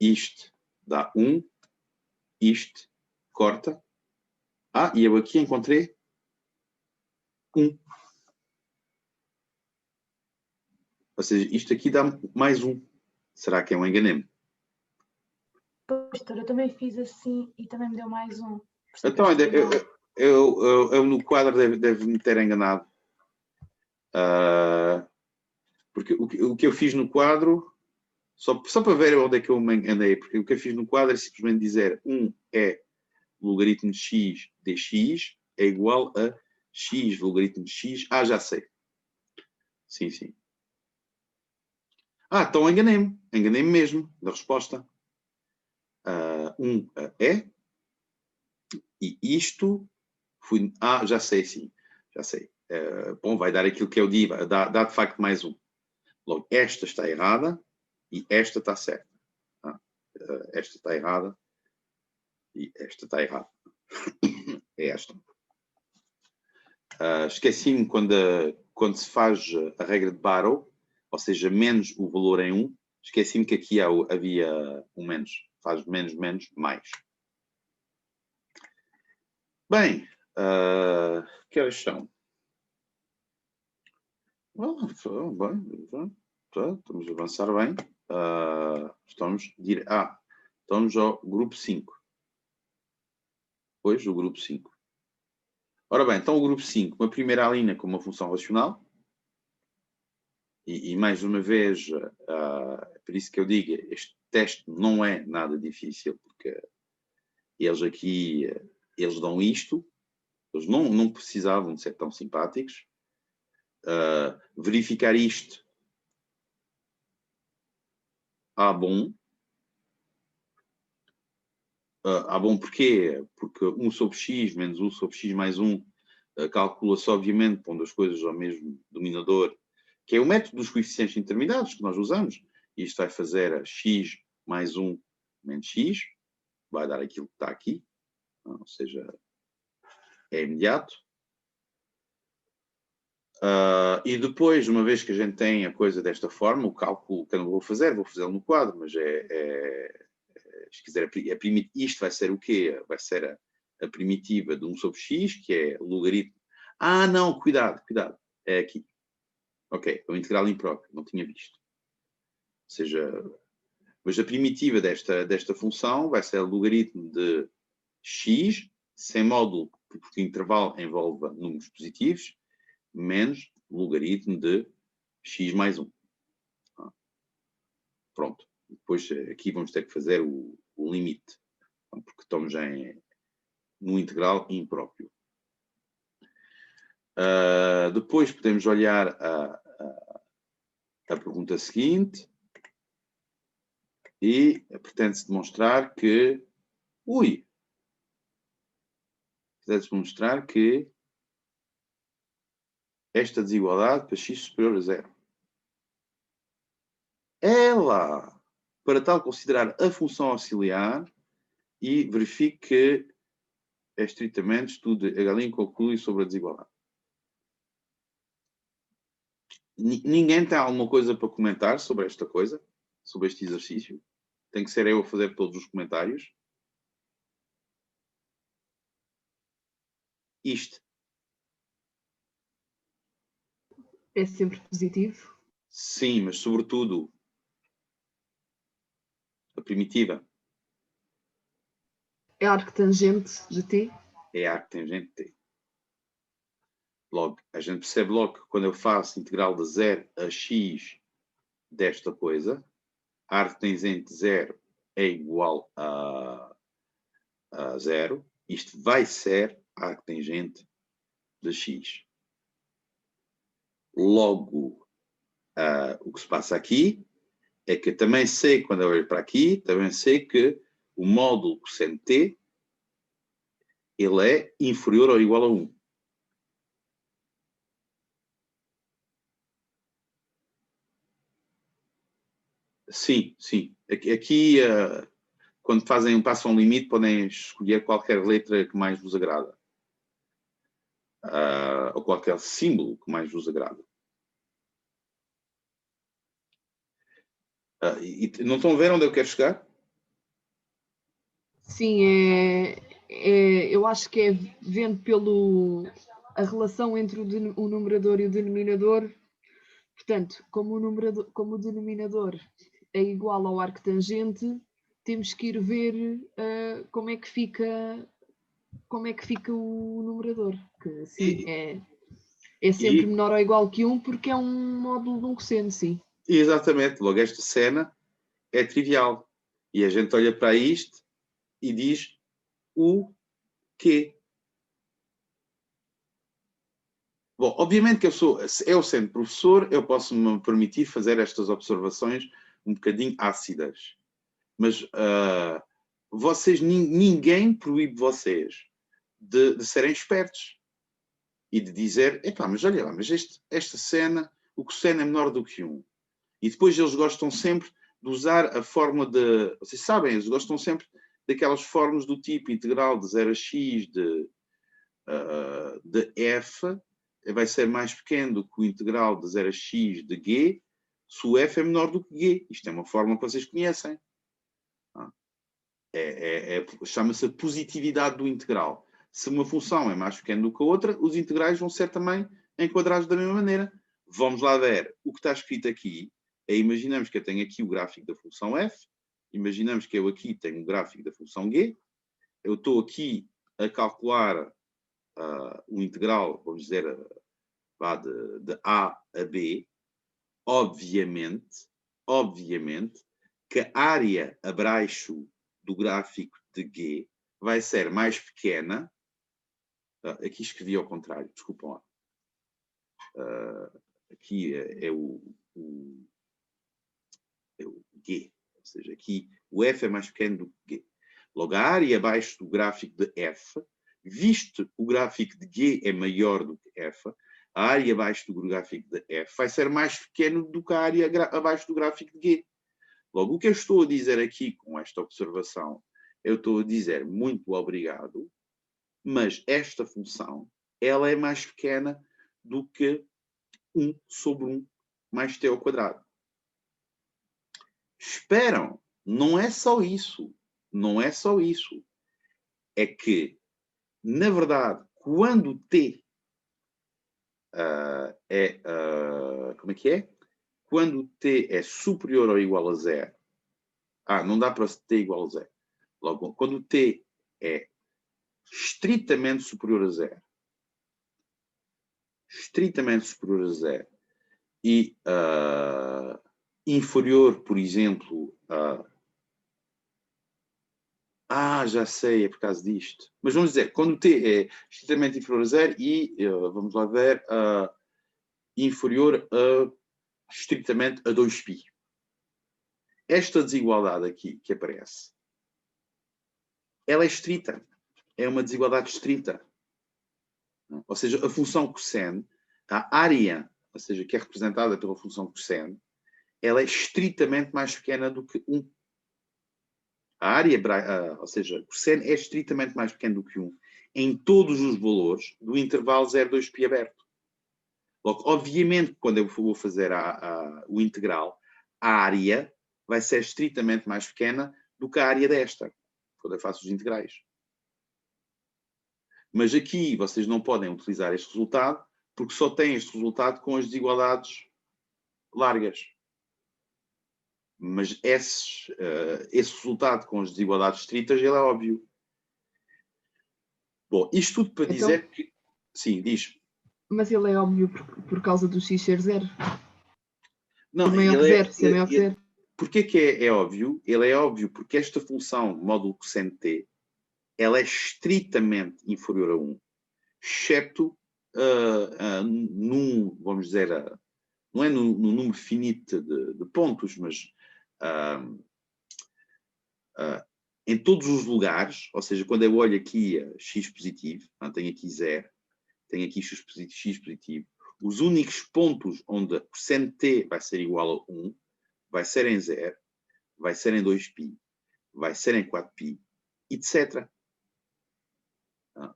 Isto dá 1. Isto corta. E eu aqui encontrei 1. Ou seja, isto aqui dá mais 1. Será que é um engano-me? Pastor, eu também fiz assim e também me deu mais 1. Então, eu no quadro deve me ter enganado. Porque o que eu fiz no quadro, só para ver onde é que eu me enganei, porque o que eu fiz no quadro é simplesmente dizer 1 é logaritmo de x dx é igual a x logaritmo de x. Já sei. Sim. Então enganei-me. Enganei-me mesmo da resposta. 1 é. E isto foi... já sei, sim. Já sei. Bom, vai dar aquilo que eu digo. Dá de facto mais 1. Logo, esta está errada e esta está certa. Esta está errada e esta está errada. É esta. Esqueci-me quando se faz a regra de Barrow, ou seja, menos o valor em 1, esqueci-me que aqui havia um menos. Faz menos, menos, mais. Bem, que horas são? Bem, estamos a avançar bem. Estamos ao grupo 5. Pois, o grupo 5. Ora bem, então o grupo 5, uma primeira linha com uma função racional. E mais uma vez, por isso que eu digo, este teste não é nada difícil, porque eles aqui, eles dão isto. Eles não precisavam de ser tão simpáticos. Verificar isto. Bom. Bom porquê? Porque 1 sobre x menos 1 sobre x mais 1 calcula-se, obviamente, pondo as coisas ao mesmo dominador, que é o método dos coeficientes indeterminados que nós usamos. Isto vai fazer a x mais 1 menos x. Vai dar aquilo que está aqui. Ou seja, é imediato. E depois, uma vez que a gente tem a coisa desta forma, o cálculo que eu não vou fazê-lo no quadro, mas se quiser, isto vai ser o quê? Vai ser a primitiva de 1 sobre x, que é logaritmo. Não, cuidado. É aqui. Ok, é o integral impróprio, não tinha visto. Ou seja, mas a primitiva desta função vai ser logaritmo de x, sem módulo, porque o intervalo envolve números positivos, menos logaritmo de x mais 1. Pronto. Depois aqui vamos ter que fazer o limite, porque estamos no integral impróprio. Depois podemos olhar a pergunta seguinte e pretende-se demonstrar que esta desigualdade para x superior a 0. Para tal, considerar a função auxiliar e verifique que é estritamente estude a galinha conclui sobre a desigualdade. Ninguém tem alguma coisa para comentar sobre esta coisa? Sobre este exercício? Tem que ser eu a fazer todos os comentários? Isto. É sempre positivo. Sim, mas sobretudo a primitiva. É arctangente de t. É a arctangente de t. Logo, a gente percebe logo que quando eu faço integral de 0 a x desta coisa, a arctangente de 0 é igual a 0. Isto vai ser a arctangente de x. Logo, o que se passa aqui é que eu também sei, quando eu olho para aqui, também sei que o módulo cosseno t ele é inferior ou igual a 1. Sim. Aqui, quando passam um limite, podem escolher qualquer letra que mais vos agrada. Ou qualquer símbolo que mais vos agrada. E não estão a ver onde eu quero chegar? Sim, eu acho que é vendo a relação entre o numerador e o denominador. Portanto, como o denominador é igual ao arctangente, temos que ir ver como é que fica o numerador. Que assim é sempre menor ou igual que 1, porque é um módulo de um cosseno, sim. Exatamente. Logo, esta cena é trivial. E a gente olha para isto e diz o quê? Bom, obviamente que eu sendo professor, eu posso me permitir fazer estas observações um bocadinho ácidas. Mas ninguém proíbe vocês de serem espertos e de dizer, mas olha lá, mas esta cena, o cosseno é menor do que 1. E depois eles gostam sempre de usar a fórmula de... Vocês sabem, eles gostam sempre daquelas fórmulas do tipo integral de 0 a x de f vai ser mais pequeno do que o integral de 0 a x de g se o f é menor do que g. Isto é uma fórmula que vocês conhecem. Chama-se a positividade do integral. Se uma função é mais pequena do que a outra, os integrais vão ser também enquadrados da mesma maneira. Vamos lá ver o que está escrito aqui. Imaginamos que eu tenho aqui o gráfico da função f. Imaginamos que eu aqui tenho o gráfico da função g. Eu estou aqui a calcular o integral, vamos dizer, de A a B. Obviamente, que a área abaixo do gráfico de G vai ser mais pequena. Aqui escrevi ao contrário, desculpem lá. Aqui é o G, ou seja, aqui o F é mais pequeno do que G. Logo, a área abaixo do gráfico de F, visto o gráfico de G é maior do que F, a área abaixo do gráfico de F vai ser mais pequeno do que a área abaixo do gráfico de G. Logo, o que eu estou a dizer aqui com esta observação, eu estou a dizer muito obrigado, mas esta função, ela é mais pequena do que 1 sobre 1 mais t ao quadrado. Esperam, não é só isso. Não é só isso. É que, na verdade, quando t como é que é? Quando t é superior ou igual a 0, não dá para t igual a 0. Logo, quando t é estritamente superior a 0, e inferior, por exemplo, já sei, é por causa disto. Mas vamos dizer, quando t é estritamente inferior a 0 e, vamos lá ver, inferior a estritamente a 2π. Esta desigualdade aqui que aparece, ela é estrita. É uma desigualdade estrita. Ou seja, a função cosseno, a área, ou seja, que é representada pela função cosseno, ela é estritamente mais pequena do que 1. A área, ou seja, cosseno é estritamente mais pequeno do que 1 em todos os valores do intervalo 0,2π aberto. Logo, obviamente, quando eu vou fazer o integral, a área vai ser estritamente mais pequena do que a área desta, quando eu faço os integrais. Mas aqui vocês não podem utilizar este resultado, porque só têm este resultado com as desigualdades largas. Mas esse resultado com as desigualdades estritas, ele é óbvio. Bom, isto tudo para dizer que... Sim, diz. Mas ele é óbvio por causa do x ser 0? Não, maior que 0, se é maior que 0. Porquê que é óbvio? Ele é óbvio porque esta função, módulo cosseno t, ela é estritamente inferior a 1, exceto vamos dizer, não é no número finito de pontos, mas em todos os lugares, ou seja, quando eu olho aqui a x positivo, tenho aqui 0, tenho aqui x positivo, os únicos pontos onde a cosseno t vai ser igual a 1, vai ser em 0, vai ser em 2π, vai ser em 4π, etc.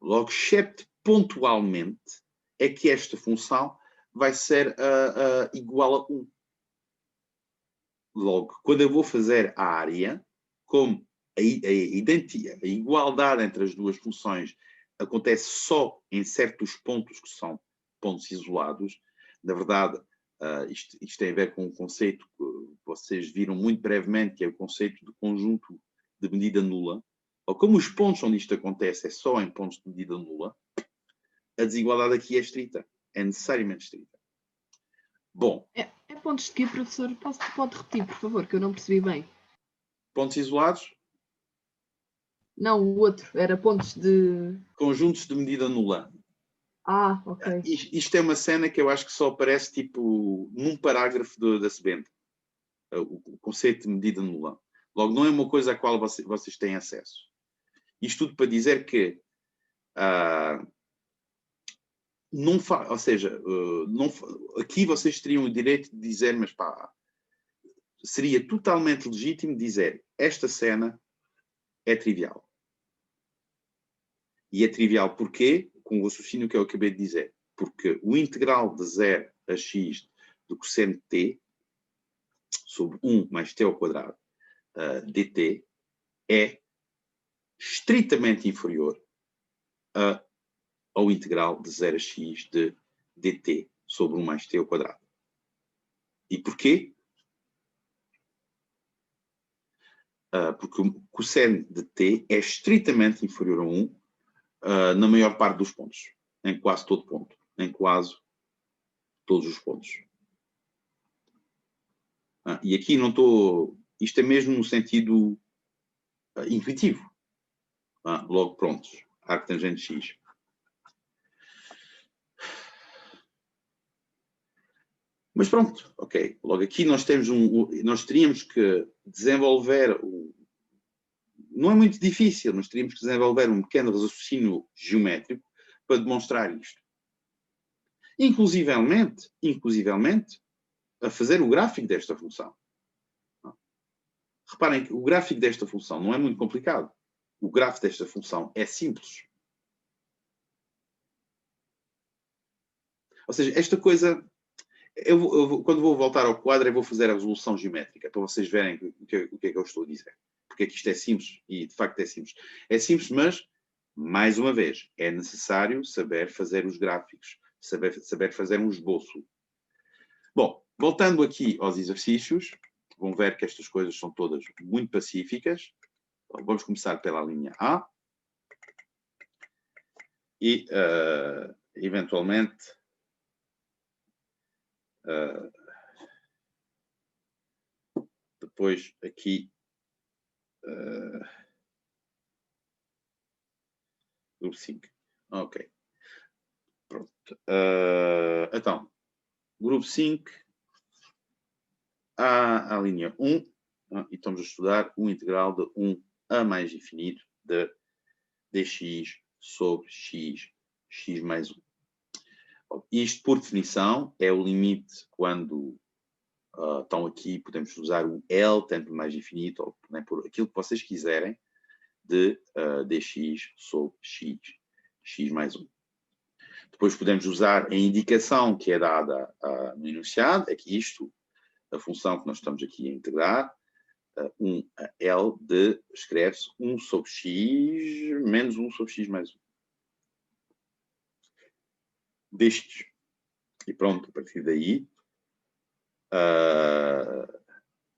Logo, excepto pontualmente, é que esta função vai ser igual a 1. Logo, quando eu vou fazer a área, como a igualdade entre as duas funções acontece só em certos pontos que são pontos isolados, na verdade, isto tem a ver com um conceito que vocês viram muito brevemente, que é o conceito de conjunto de medida nula. Ou como os pontos onde isto acontece é só em pontos de medida nula, a desigualdade aqui é estrita. É necessariamente estrita. Bom. É pontos de quê, professor? Pode repetir, por favor, que eu não percebi bem. Pontos isolados? Não, o outro. Era pontos de... Conjuntos de medida nula. Ok. Isto é uma cena que eu acho que só aparece tipo num parágrafo da Sebenta. O conceito de medida nula. Logo, não é uma coisa à qual vocês têm acesso. Isto tudo para dizer que ou seja, aqui vocês teriam o direito de dizer, mas seria totalmente legítimo dizer esta cena é trivial. E é trivial porquê? Com o raciocínio que eu acabei de dizer. porque o integral de 0 a x do cosseno de t sobre 1 mais t ao quadrado dt é estritamente inferior ao integral de 0 a x de dt sobre 1 mais t ao quadrado. E porquê? Porque o cosseno de t é estritamente inferior a 1 na maior parte dos pontos, em quase todo ponto, em quase todos os pontos. E aqui não estou... Isto é mesmo no sentido intuitivo. Logo prontos. Arco tangente x. Mas pronto, ok. Logo aqui nós temos nós teríamos que desenvolver... Não é muito difícil, mas teríamos que desenvolver um pequeno raciocínio geométrico para demonstrar isto. Inclusivamente, a fazer o gráfico desta função. Reparem que o gráfico desta função não é muito complicado. O gráfico desta função é simples. Ou seja, esta coisa... quando vou voltar ao quadro, eu vou fazer a resolução geométrica, para vocês verem o que é que eu estou a dizer. Porque é que isto é simples, e de facto é simples. É simples, mas, mais uma vez, é necessário saber fazer os gráficos, saber fazer um esboço. Bom, voltando aqui aos exercícios, vão ver que estas coisas são todas muito pacíficas. Então, vamos começar pela linha A. E, eventualmente, depois aqui, grupo 5. Ok. Pronto. Então, grupo 5, a linha 1, e estamos a estudar o integral de 1 a mais infinito de dx sobre x mais 1. Isto, por definição, é o limite quando estão aqui, podemos usar o L, tanto mais infinito, ou né, por aquilo que vocês quiserem, de dx sobre x mais 1. Depois podemos usar a indicação que é dada no enunciado, é que isto, a função que nós estamos aqui a integrar, 1 a L de, escreve-se 1 sobre x menos 1 sobre x mais 1. Dx. E pronto, a partir daí,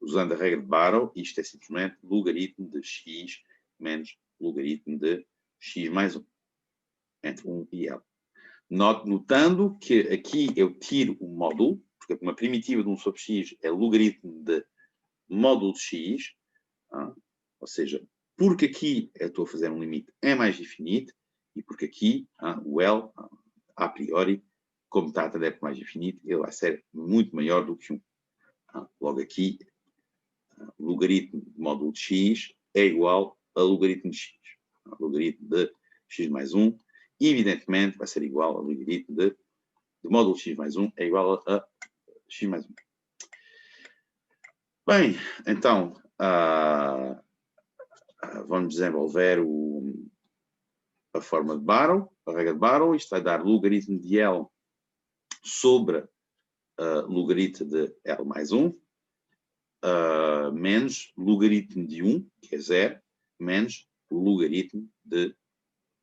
usando a regra de Barrow, isto é simplesmente logaritmo de x menos logaritmo de x mais 1, entre 1 e L. Notando que aqui eu tiro o módulo, porque uma primitiva de 1 sobre x é logaritmo de módulo de x, ou seja, porque aqui eu estou a fazer um limite é mais infinito, e porque aqui o L, a priori, como está a tender para mais infinito, ele vai ser muito maior do que 1. Logo aqui, logaritmo de módulo de x é igual a logaritmo de x. Logaritmo de x mais 1, evidentemente, vai ser igual a logaritmo de módulo de x mais 1 é igual a x mais 1. Bem, então, vamos desenvolver a forma de Barrow, a regra de Barrow. Isto vai dar logaritmo de L sobre logaritmo de L mais 1, menos logaritmo de 1, que é 0, menos logaritmo de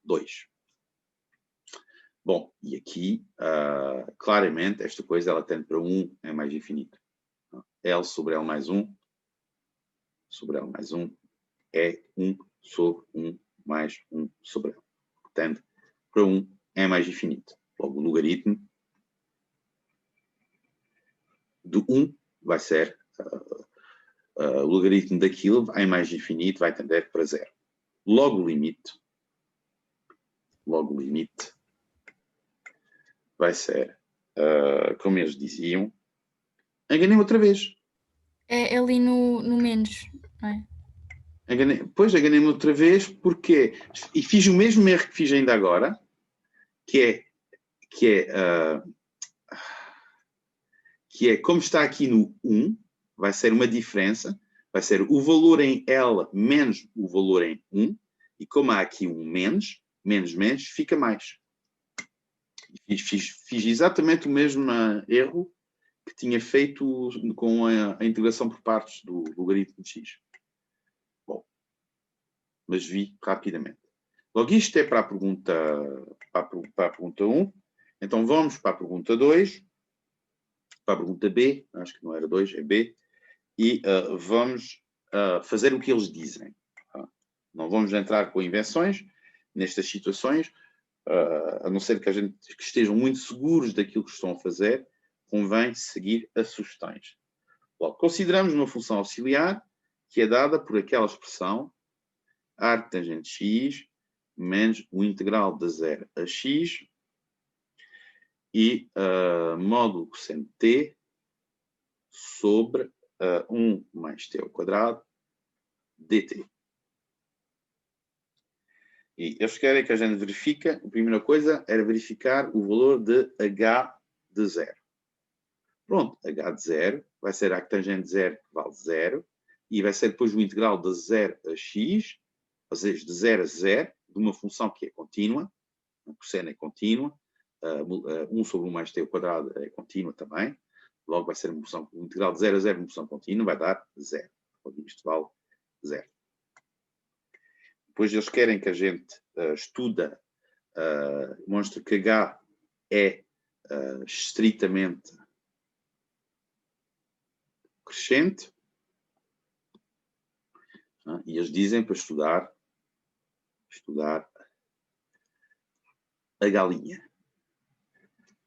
2. Bom, e aqui, claramente, esta coisa ela tende para 1 é mais infinito. L sobre L mais 1, sobre L mais 1, é 1 sobre 1 mais 1 sobre L. Tende para 1 é mais infinito. Logo, o logaritmo de 1 vai ser, o logaritmo daquilo é mais infinito, vai tender para 0. Logo, o limite vai ser, como eles diziam, enganei-me outra vez. É ali no menos, não é? Enganei-me outra vez, porque e fiz o mesmo erro que fiz ainda agora, que é como está aqui no 1, vai ser uma diferença, vai ser o valor em L menos o valor em 1, e como há aqui um menos, fica mais. Fiz exatamente o mesmo erro que tinha feito com a integração por partes do logaritmo de x. Bom, mas vi rapidamente. Logo, isto é para a pergunta, para a pergunta 1. Então, vamos para a pergunta 2, para a pergunta B, acho que não era 2, é B, e vamos fazer o que eles dizem. Tá? Não vamos entrar com invenções nestas situações, a não ser que estejam muito seguros daquilo que estão a fazer, convém seguir as sugestões. Logo, consideramos uma função auxiliar que é dada por aquela expressão arc tangente x menos o integral de 0 a x e módulo cosseno t sobre 1 mais t ao quadrado dt. E eles querem que a gente verifique, a primeira coisa era verificar o valor de h de 0. Pronto, h de 0 vai ser arc tangente de 0 que vale 0 e vai ser depois o integral de 0 a x, ou seja, de 0 a 0, de uma função que é contínua, a cosseno é contínua, 1 sobre 1 mais t ao quadrado é contínua também, logo vai ser uma função, o integral de 0 a 0 uma função contínua vai dar 0. Isto vale 0. Depois eles querem que a gente mostre que h é estritamente crescente. E eles dizem para estudar a galinha.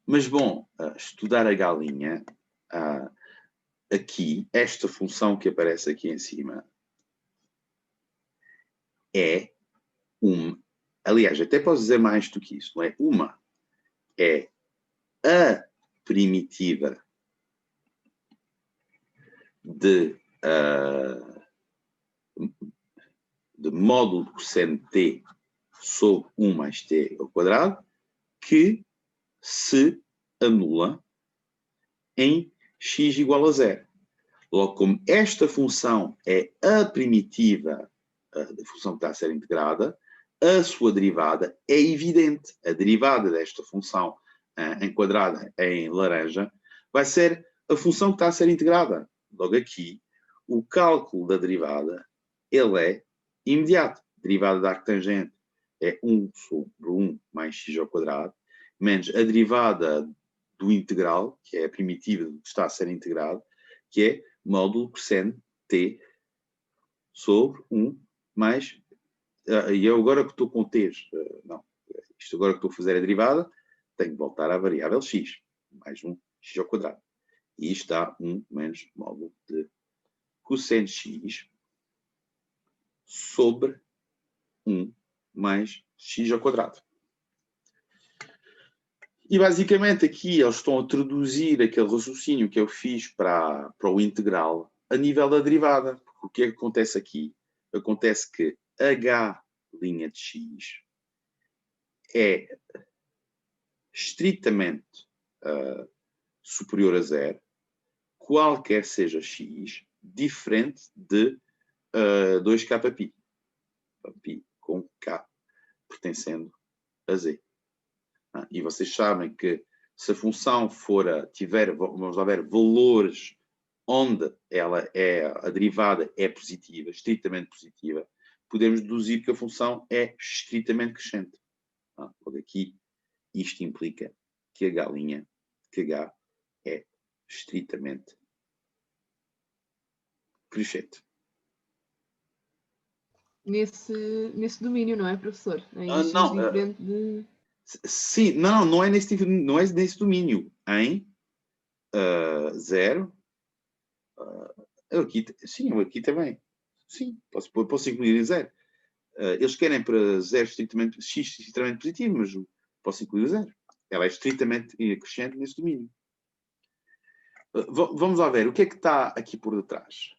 Mas, bom, estudar a galinha, aqui, esta função que aparece aqui em cima, é aliás, até posso dizer mais do que isso, não é uma, é a primitiva de módulo cosseno t sobre 1 mais t ao quadrado, que se anula em x igual a 0. Logo, como esta função é a primitiva da função que está a ser integrada, a sua derivada é evidente. A derivada desta função enquadrada em laranja vai ser a função que está a ser integrada. Logo aqui, o cálculo da derivada, ele é imediato. A derivada da arctangente é 1 sobre 1 mais x ao quadrado, menos a derivada do integral, que é a primitiva que está a ser integrado, que é módulo cosseno t sobre 1 mais... e eu agora que estou com t's, não, isto agora que estou a fazer a derivada, tenho que voltar à variável x, mais 1 x ao quadrado. E isto dá 1 menos módulo de cosseno x sobre 1 mais x ao quadrado. E basicamente aqui eles estão a traduzir aquele raciocínio que eu fiz para o integral a nível da derivada. Porque o que é que acontece aqui? Acontece que h' de x é estritamente superior a 0, qualquer seja x, diferente de 2kπ. Π com k pertencendo a z. E vocês sabem que se a função vamos lá ver, valores onde a derivada é positiva, estritamente positiva, podemos deduzir que a função é estritamente crescente. Logo aqui, isto implica que h é estritamente crescente. Nesse domínio, não é, professor? Em x não, diferente de... Sim, não é nesse domínio. Em 0. Sim, eu aqui também. Sim, posso incluir em 0. Eles querem para 0 x estritamente positivo, mas posso incluir 0. Ela é estritamente crescente nesse domínio. Vamos lá ver o que é que está aqui por detrás.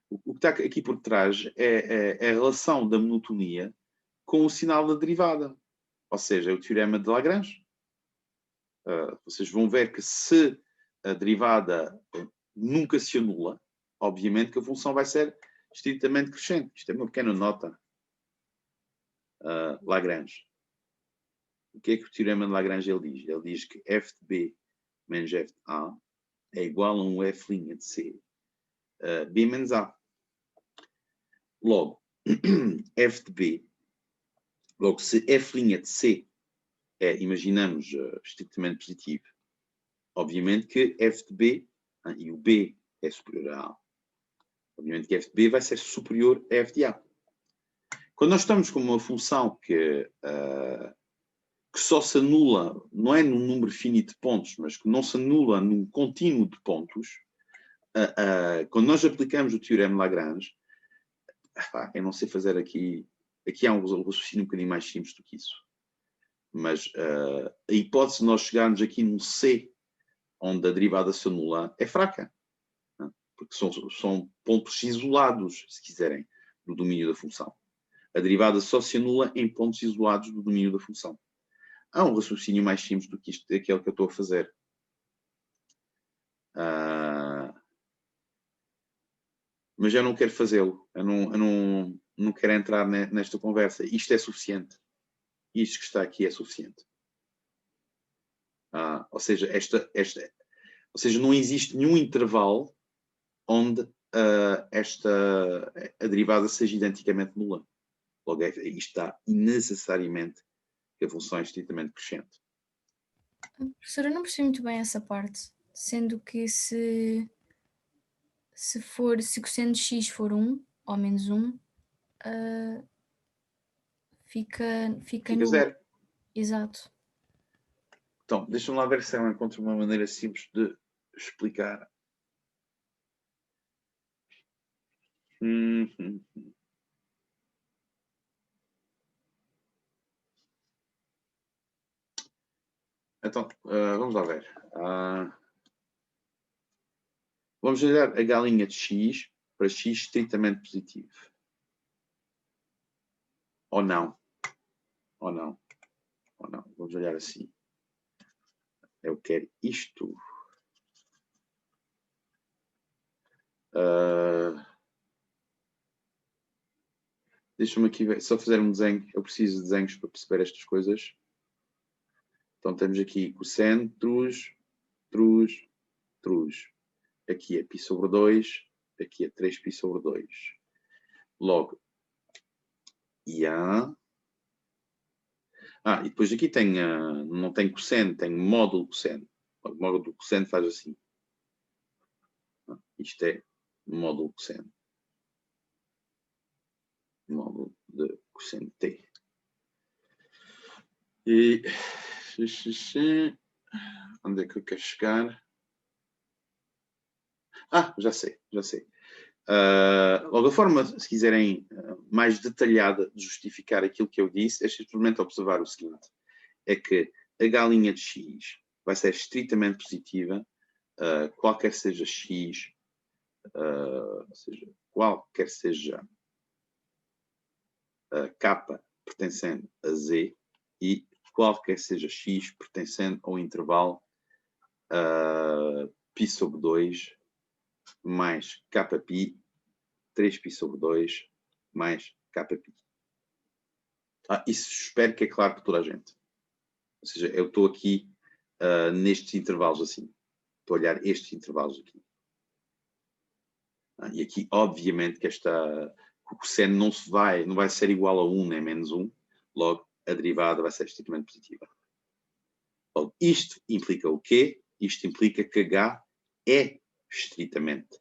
O que está aqui por detrás é a relação da monotonia com o sinal da derivada. Ou seja, é o teorema de Lagrange. Vocês vão ver que se a derivada nunca se anula, obviamente que a função vai ser estritamente crescente. Isto é uma pequena nota Lagrange. o que é que o teorema de Lagrange ele diz? Ele diz que f de B menos f de A é igual a um f' de C, B menos A. Logo, f de B, logo se f' de C é, imaginamos, estritamente positivo, obviamente que f de B, e o B é superior a A, obviamente que f de B vai ser superior a f de A. Quando nós estamos com uma função que só se anula, não é num número finito de pontos, mas que não se anula num contínuo de pontos, quando nós aplicamos o teorema de Lagrange, eu não sei fazer aqui há um raciocínio um bocadinho mais simples do que isso. Mas a hipótese de nós chegarmos aqui num C, onde a derivada se anula, é fraca. Porque são pontos isolados, se quiserem, do domínio da função. A derivada só se anula em pontos isolados do domínio da função. Há um raciocínio mais simples do que isto, daquele que eu estou a fazer. Mas eu não quero fazê-lo. Eu não quero entrar nesta conversa. Isto é suficiente. Isto que está aqui é suficiente. Ou seja, ou seja, não existe nenhum intervalo onde a derivada seja identicamente nula. Logo, isto está necessariamente que a função é estritamente crescente. Professora, eu não percebi muito bem essa parte, sendo que se o cosseno de x for 1 ou menos 1, fica nulo. Zero. Exato. Então, deixa-me lá ver se eu encontro uma maneira simples de explicar. Então, vamos lá ver. Vamos olhar a galinha de x para x estritamente positivo. Ou não. Ou não. Ou não. Vamos olhar assim. Eu quero isto. Deixa-me aqui ver. Só fazer um desenho. Eu preciso de desenhos para perceber estas coisas. Então temos aqui cosseno, trus. Aqui é π sobre 2. Aqui é 3π sobre 2. Logo, e depois aqui tem, não tem cosseno, tem módulo cosseno. O módulo cosseno faz assim. Isto é módulo cosseno. Módulo de cosseno T. E onde é que eu quero chegar? Já sei. Logo, a forma, se quiserem, mais detalhada de justificar aquilo que eu disse, é simplesmente observar o seguinte: é que a galinha de x vai ser estritamente positiva, qualquer seja x, ou seja, qualquer seja k pertencendo a z, e qualquer seja x pertencendo ao intervalo π sobre 2 mais kπ, 3π sobre 2 mais kπ. Isso espero que é claro para toda a gente. Ou seja, eu estou aqui nestes intervalos assim. Estou a olhar estes intervalos aqui. E aqui, obviamente, que o cosseno não vai ser igual a 1 nem menos 1. Logo, a derivada vai ser estritamente positiva. Logo, isto implica o quê? Isto implica que H é estritamente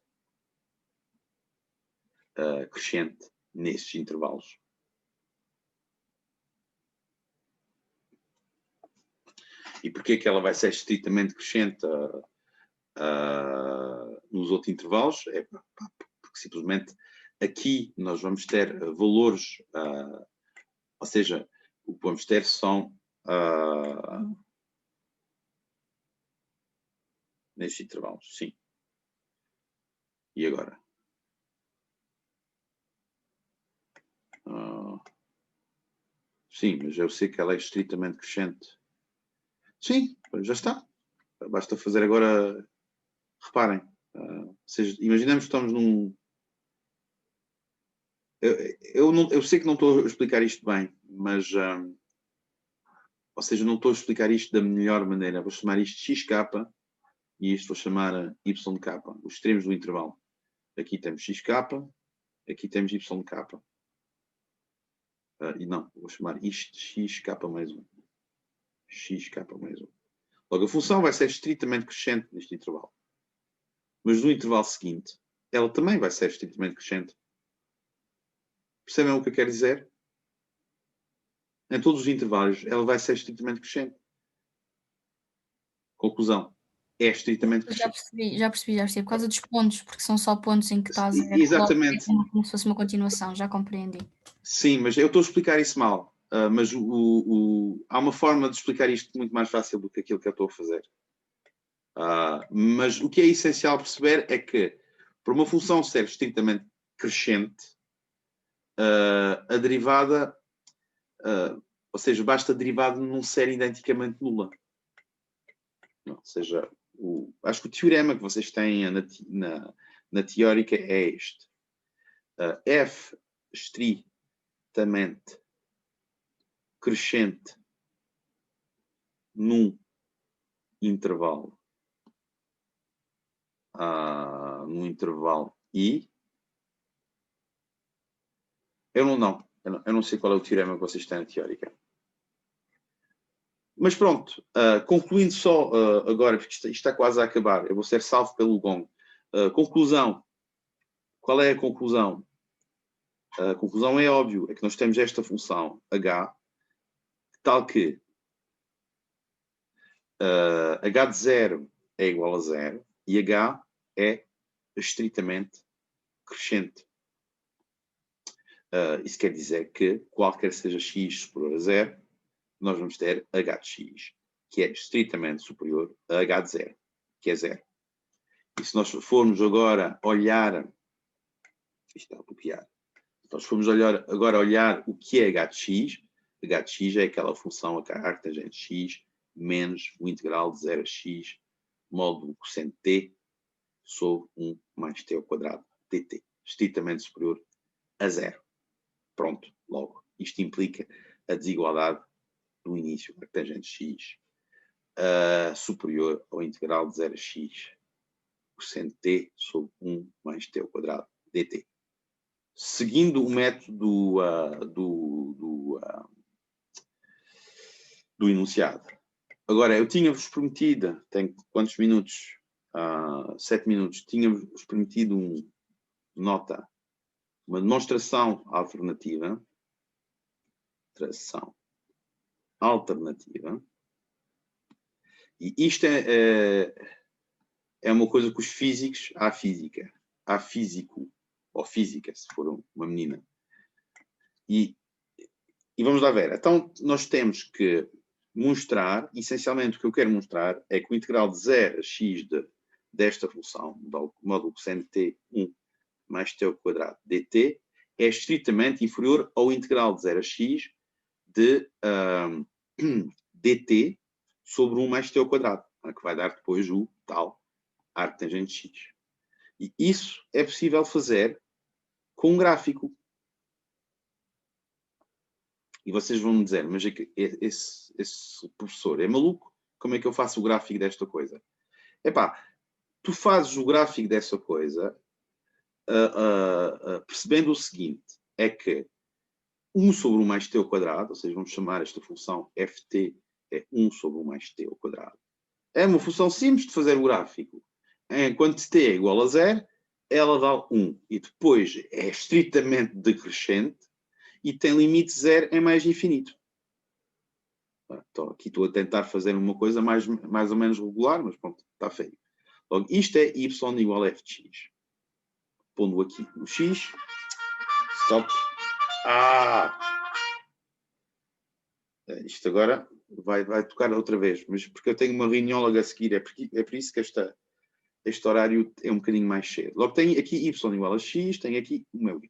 crescente nesses intervalos. E porquê que ela vai ser estritamente crescente nos outros intervalos? É porque simplesmente aqui nós vamos ter valores, ou seja, o que vamos ter são nestes intervalos, sim. E agora? Sim, mas eu sei que ela é estritamente crescente. Sim, já está. Basta fazer agora. Reparem, seja, imaginemos que estamos num. Eu sei que não estou a explicar isto bem, mas Ou seja, não estou a explicar isto da melhor maneira. Vou chamar isto xk e isto vou chamar yk, os extremos do intervalo. Aqui temos xk, aqui temos yk. E não, vou chamar isto xk mais 1. Xk mais 1. Logo, a função vai ser estritamente crescente neste intervalo. Mas no intervalo seguinte, ela também vai ser estritamente crescente. Percebem o que eu quero dizer? Em todos os intervalos, ela vai ser estritamente crescente. Conclusão. É estritamente crescente. Já percebi. Por causa dos pontos, porque são só pontos em que está a zero. Exatamente. Logo, é como se fosse uma continuação, já compreendi. Sim, mas eu estou a explicar isso mal. Mas há uma forma de explicar isto muito mais fácil do que aquilo que eu estou a fazer. Mas o que é essencial perceber é que, para uma função ser estritamente crescente, a derivada, ou seja, basta a derivada não ser identicamente nula. Ou seja, acho que o teorema que vocês têm na teórica é este. F estritamente crescente num intervalo I. Eu não sei qual é o teorema que vocês têm na teórica. Mas pronto, concluindo só agora, porque isto está quase a acabar, eu vou ser salvo pelo gong. Conclusão. Qual é a conclusão? A conclusão é óbvio, é que nós temos esta função h, tal que h de 0 é igual a 0 e h é estritamente crescente. Isso quer dizer que qualquer seja x superior a 0, nós vamos ter h de x, que é estritamente superior a h de 0, que é 0. E se nós formos agora olhar, isto está a bloquear, se nós formos agora olhar o que é h de x é aquela função arctangente x menos o integral de 0 a x módulo cosseno t sobre 1 mais t ao quadrado dt, estritamente superior a 0. Pronto, logo. Isto implica a desigualdade do início, arctangente x superior ao integral de 0 a x cosseno t sobre 1 mais t ao quadrado dt. Seguindo o método do enunciado. Agora, eu tinha-vos prometido, tem quantos minutos? 7 minutos. Tinha-vos prometido uma demonstração alternativa. E isto é uma coisa que os físicos, há físico, ou física, se for uma menina. E vamos lá ver. Então, nós temos que mostrar, essencialmente o que eu quero mostrar é que o integral de 0 a x desta função, módulo cosseno t 1 mais t ao quadrado dt, é estritamente inferior ao integral de 0 a x de dt sobre 1 mais t ao quadrado, que vai dar depois o tal arctangente x. E isso é possível fazer com um gráfico. E vocês vão me dizer, mas esse professor é maluco? Como é que eu faço o gráfico desta coisa? Epá, tu fazes o gráfico dessa coisa percebendo o seguinte, é que 1 sobre 1 mais t ao quadrado, ou seja, vamos chamar esta função ft, é 1 sobre 1 mais t ao quadrado. É uma função simples de fazer o gráfico. Enquanto t é igual a 0, ela dá 1. E depois é estritamente decrescente e tem limite 0 em mais infinito. Então, aqui estou a tentar fazer uma coisa mais ou menos regular, mas pronto, está feio. Logo, isto é y igual a f de x. Pondo aqui o x. Stop. Isto agora vai tocar outra vez, mas porque eu tenho uma reunião logo a seguir, é por isso que este horário é um bocadinho mais cedo. Logo, tenho aqui y igual a x, tenho aqui o meu y.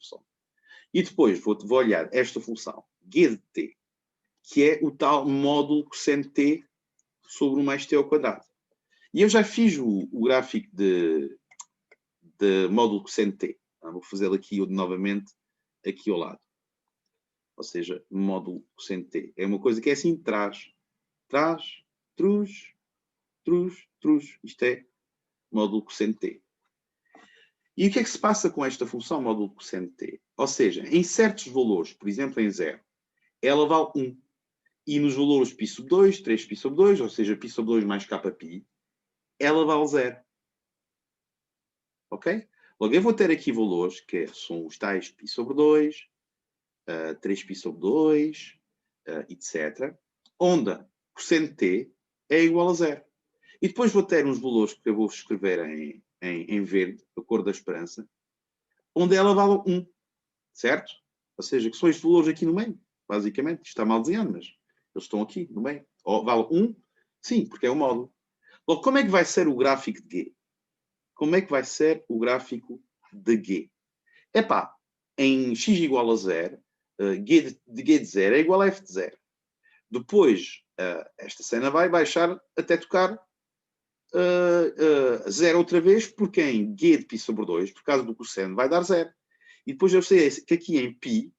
E depois vou olhar esta função, g de t, que é o tal módulo cosseno t sobre 1 mais t ao quadrado. E eu já fiz o gráfico de módulo cosseno t. Vou fazê-lo aqui novamente, aqui ao lado. Ou seja, módulo cosseno t. É uma coisa que é assim de trás. traz, truz, truz, truz. Isto é módulo cosseno t. E o que é que se passa com esta função módulo cosseno t? Ou seja, em certos valores, por exemplo em 0, ela vale 1. E nos valores π sub 2, 3π sub 2, ou seja, π sub 2 mais kπ, ela vale 0. Ok? Logo, eu vou ter aqui valores que são os tais π sobre 2, 3π sobre 2, etc. Onde cosseno t é igual a 0. E depois vou ter uns valores que eu vou escrever em verde, a cor da esperança, onde ela vale 1. Certo? Ou seja, que são estes valores aqui no meio. Basicamente, isto está mal desenhado, mas eles estão aqui no meio. Vale 1? Sim, porque é o módulo. Logo, como é que vai ser o gráfico de G? Como é que vai ser o gráfico de G? Epá, em x igual a 0, G de 0 é igual a f de 0. Depois, esta cena vai baixar até tocar 0 outra vez, porque em G de π sobre 2, por causa do cosseno, vai dar 0. E depois eu sei que aqui em π,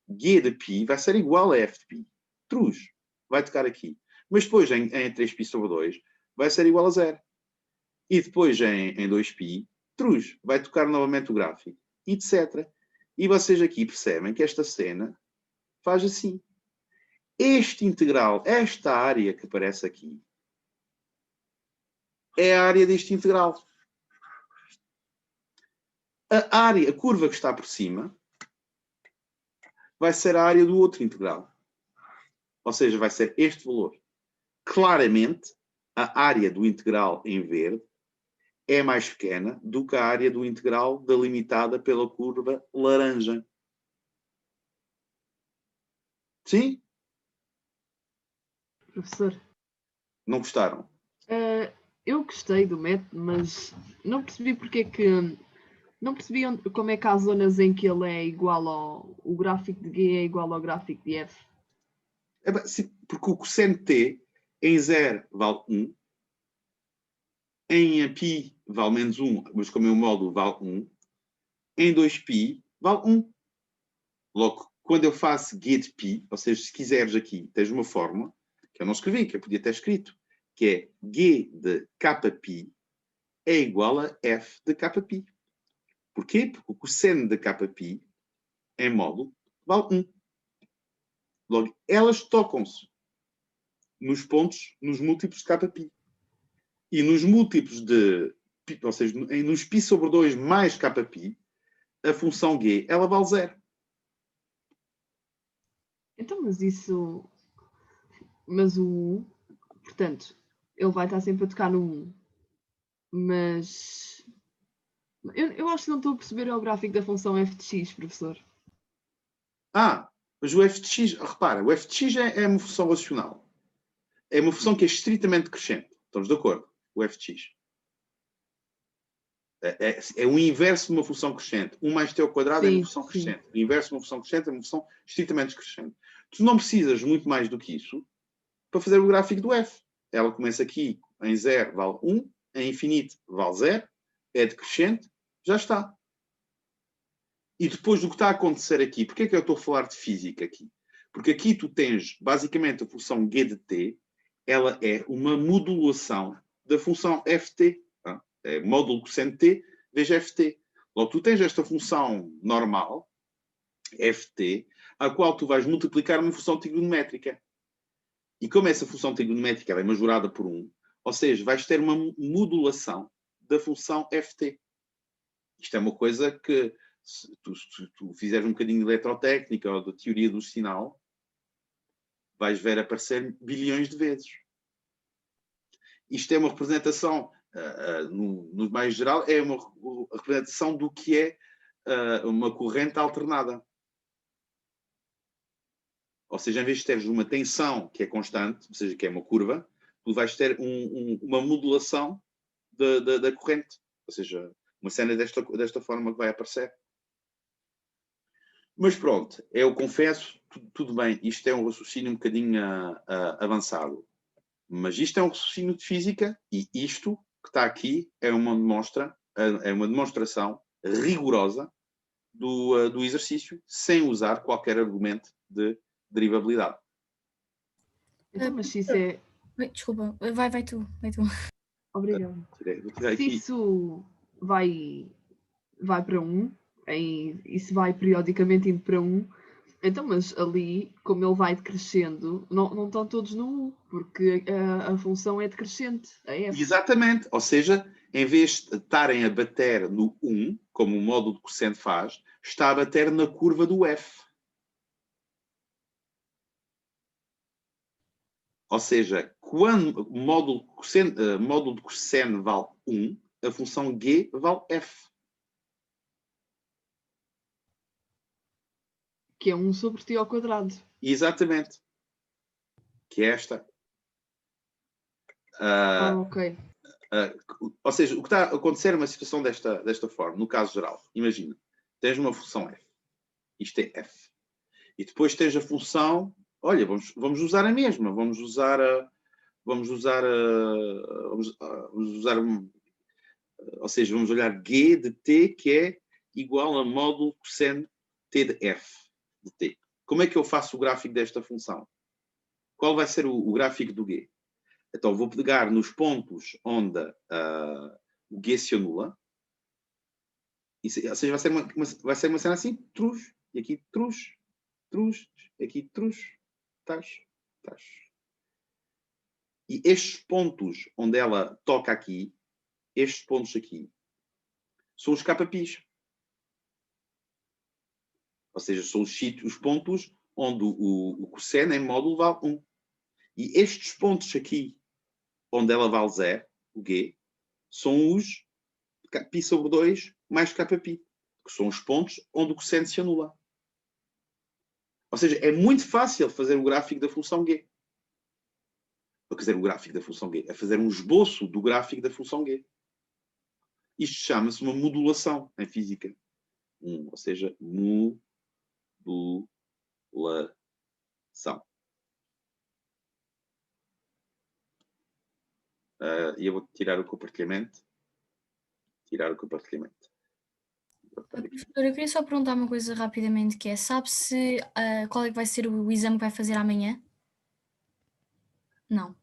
G de π vai ser igual a f de π. Truz. Vai tocar aqui. Mas depois em 3π sobre 2 vai ser igual a 0. E depois em 2π, truz. Vai tocar novamente o gráfico. Etc. E vocês aqui percebem que esta cena faz assim. Este integral, esta área que aparece aqui, é a área deste integral. A curva que está por cima, vai ser a área do outro integral. Ou seja, vai ser este valor. Claramente, a área do integral em verde é mais pequena do que a área do integral delimitada pela curva laranja. Sim? Professor, Não gostaram? eu gostei do método, mas não percebi porque é que. Não percebi como é que há zonas em que ele é igual ao. O gráfico de G é igual ao gráfico de F. Porque o cosseno t em 0 vale 1, em π vale menos 1, mas como é um módulo vale 1, em 2π vale 1. Logo, quando eu faço G de π, ou seja, se quiseres aqui, tens uma fórmula, que eu não escrevi, que eu podia ter escrito, que é G de kπ é igual a f de kπ. Porquê? Porque o cosseno de kπ em módulo vale 1. Logo, elas tocam-se nos pontos, nos múltiplos de kπ. E nos múltiplos de, ou seja, nos π sobre 2 mais kπ, a função G, ela vale 0. Então, mas isso. Mas o 1, portanto, ele vai estar sempre a tocar no 1. Mas. Eu acho que não estou a perceber o gráfico da função f de x, professor. Mas o f de x, repara, o f de x é uma função racional. É uma função que é estritamente crescente. Estamos de acordo? O f de x. É o inverso de uma função crescente. 1 mais t ao quadrado é uma função crescente. O inverso de uma função crescente é uma função estritamente crescente. Tu não precisas muito mais do que isso para fazer o gráfico do f. Ela começa aqui em 0, vale 1. Em infinito, vale 0. É decrescente. Já está. E depois do que está a acontecer aqui, porque é que eu estou a falar de física aqui? Porque aqui tu tens, basicamente, a função g de t, ela é uma modulação da função ft. É módulo cosseno t vezes ft. Logo, tu tens esta função normal, ft, a qual tu vais multiplicar uma função trigonométrica. E como essa função trigonométrica ela é majorada por 1, ou seja, vais ter uma modulação da função ft. Isto é uma coisa que, se tu fizeres um bocadinho de eletrotécnica ou de teoria do sinal, vais ver aparecer bilhões de vezes. Isto é uma representação, no mais geral, é uma representação do que é uma corrente alternada. Ou seja, em vez de teres uma tensão que é constante, ou seja, que é uma curva, tu vais ter uma modulação da corrente. Ou seja, uma cena desta forma que vai aparecer. Mas pronto, eu confesso, tudo bem, isto é um raciocínio um bocadinho avançado. Mas isto é um raciocínio de física e isto que está aqui é uma demonstração rigorosa do exercício, sem usar qualquer argumento de derivabilidade. Então, mas se isso é. Oi, desculpa, vai tu, vai tu. Obrigada. Vou tirar Se aqui. isso vai para 1, e se vai periodicamente indo para 1, então, mas ali, como ele vai decrescendo, não estão todos no 1, porque a função é decrescente, a f. Exatamente. Ou seja, em vez de estarem a bater no 1, como o módulo de cosseno faz, está a bater na curva do f. Ou seja, quando o módulo de cosseno vale 1, a função g vale f. Que é 1 sobre t ao quadrado. Exatamente. Que é esta. Ok. Ou seja, o que está a acontecer é uma situação desta forma, no caso geral. Imagina, tens uma função f. Isto é f. E depois tens a função, olha, vamos usar a mesma. Vamos usar ou seja, vamos olhar g de t, que é igual a módulo cosseno t de f de t. Como é que eu faço o gráfico desta função? Qual vai ser o gráfico do g? Então, vou pegar nos pontos onde o g se anula. Ou seja, vai ser uma cena assim, trus, e aqui trus, aqui trus, tais. E estes pontos onde ela toca aqui, estes pontos aqui, são os KPIs. Ou seja, são os pontos onde o cosseno em módulo vale 1. E estes pontos aqui, onde ela vale 0, o G, são os π sobre 2 mais kπ, que são os pontos onde o cosseno se anula. Ou seja, é muito fácil fazer o gráfico da função G. Quer dizer, o gráfico da função G. É fazer um esboço do gráfico da função G. Isto chama-se uma modulação em física. Ou seja, modulação. E eu vou tirar o compartilhamento. Professora, eu queria só perguntar uma coisa rapidamente, que é, sabe-se qual é que vai ser o exame que vai fazer amanhã? Não.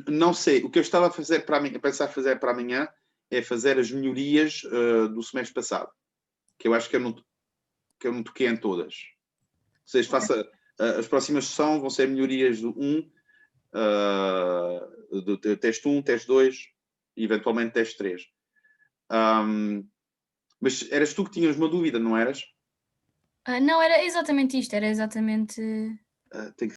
Não sei. O que eu estava a pensar fazer para amanhã é fazer as melhorias do semestre passado. Que eu acho que eu não toquei em todas. Ou seja, as próximas sessões vão ser melhorias do 1, do teste 1, teste 2 e eventualmente teste 3. Mas eras tu que tinhas uma dúvida, não eras? Não, era exatamente isto, era exatamente... Tem que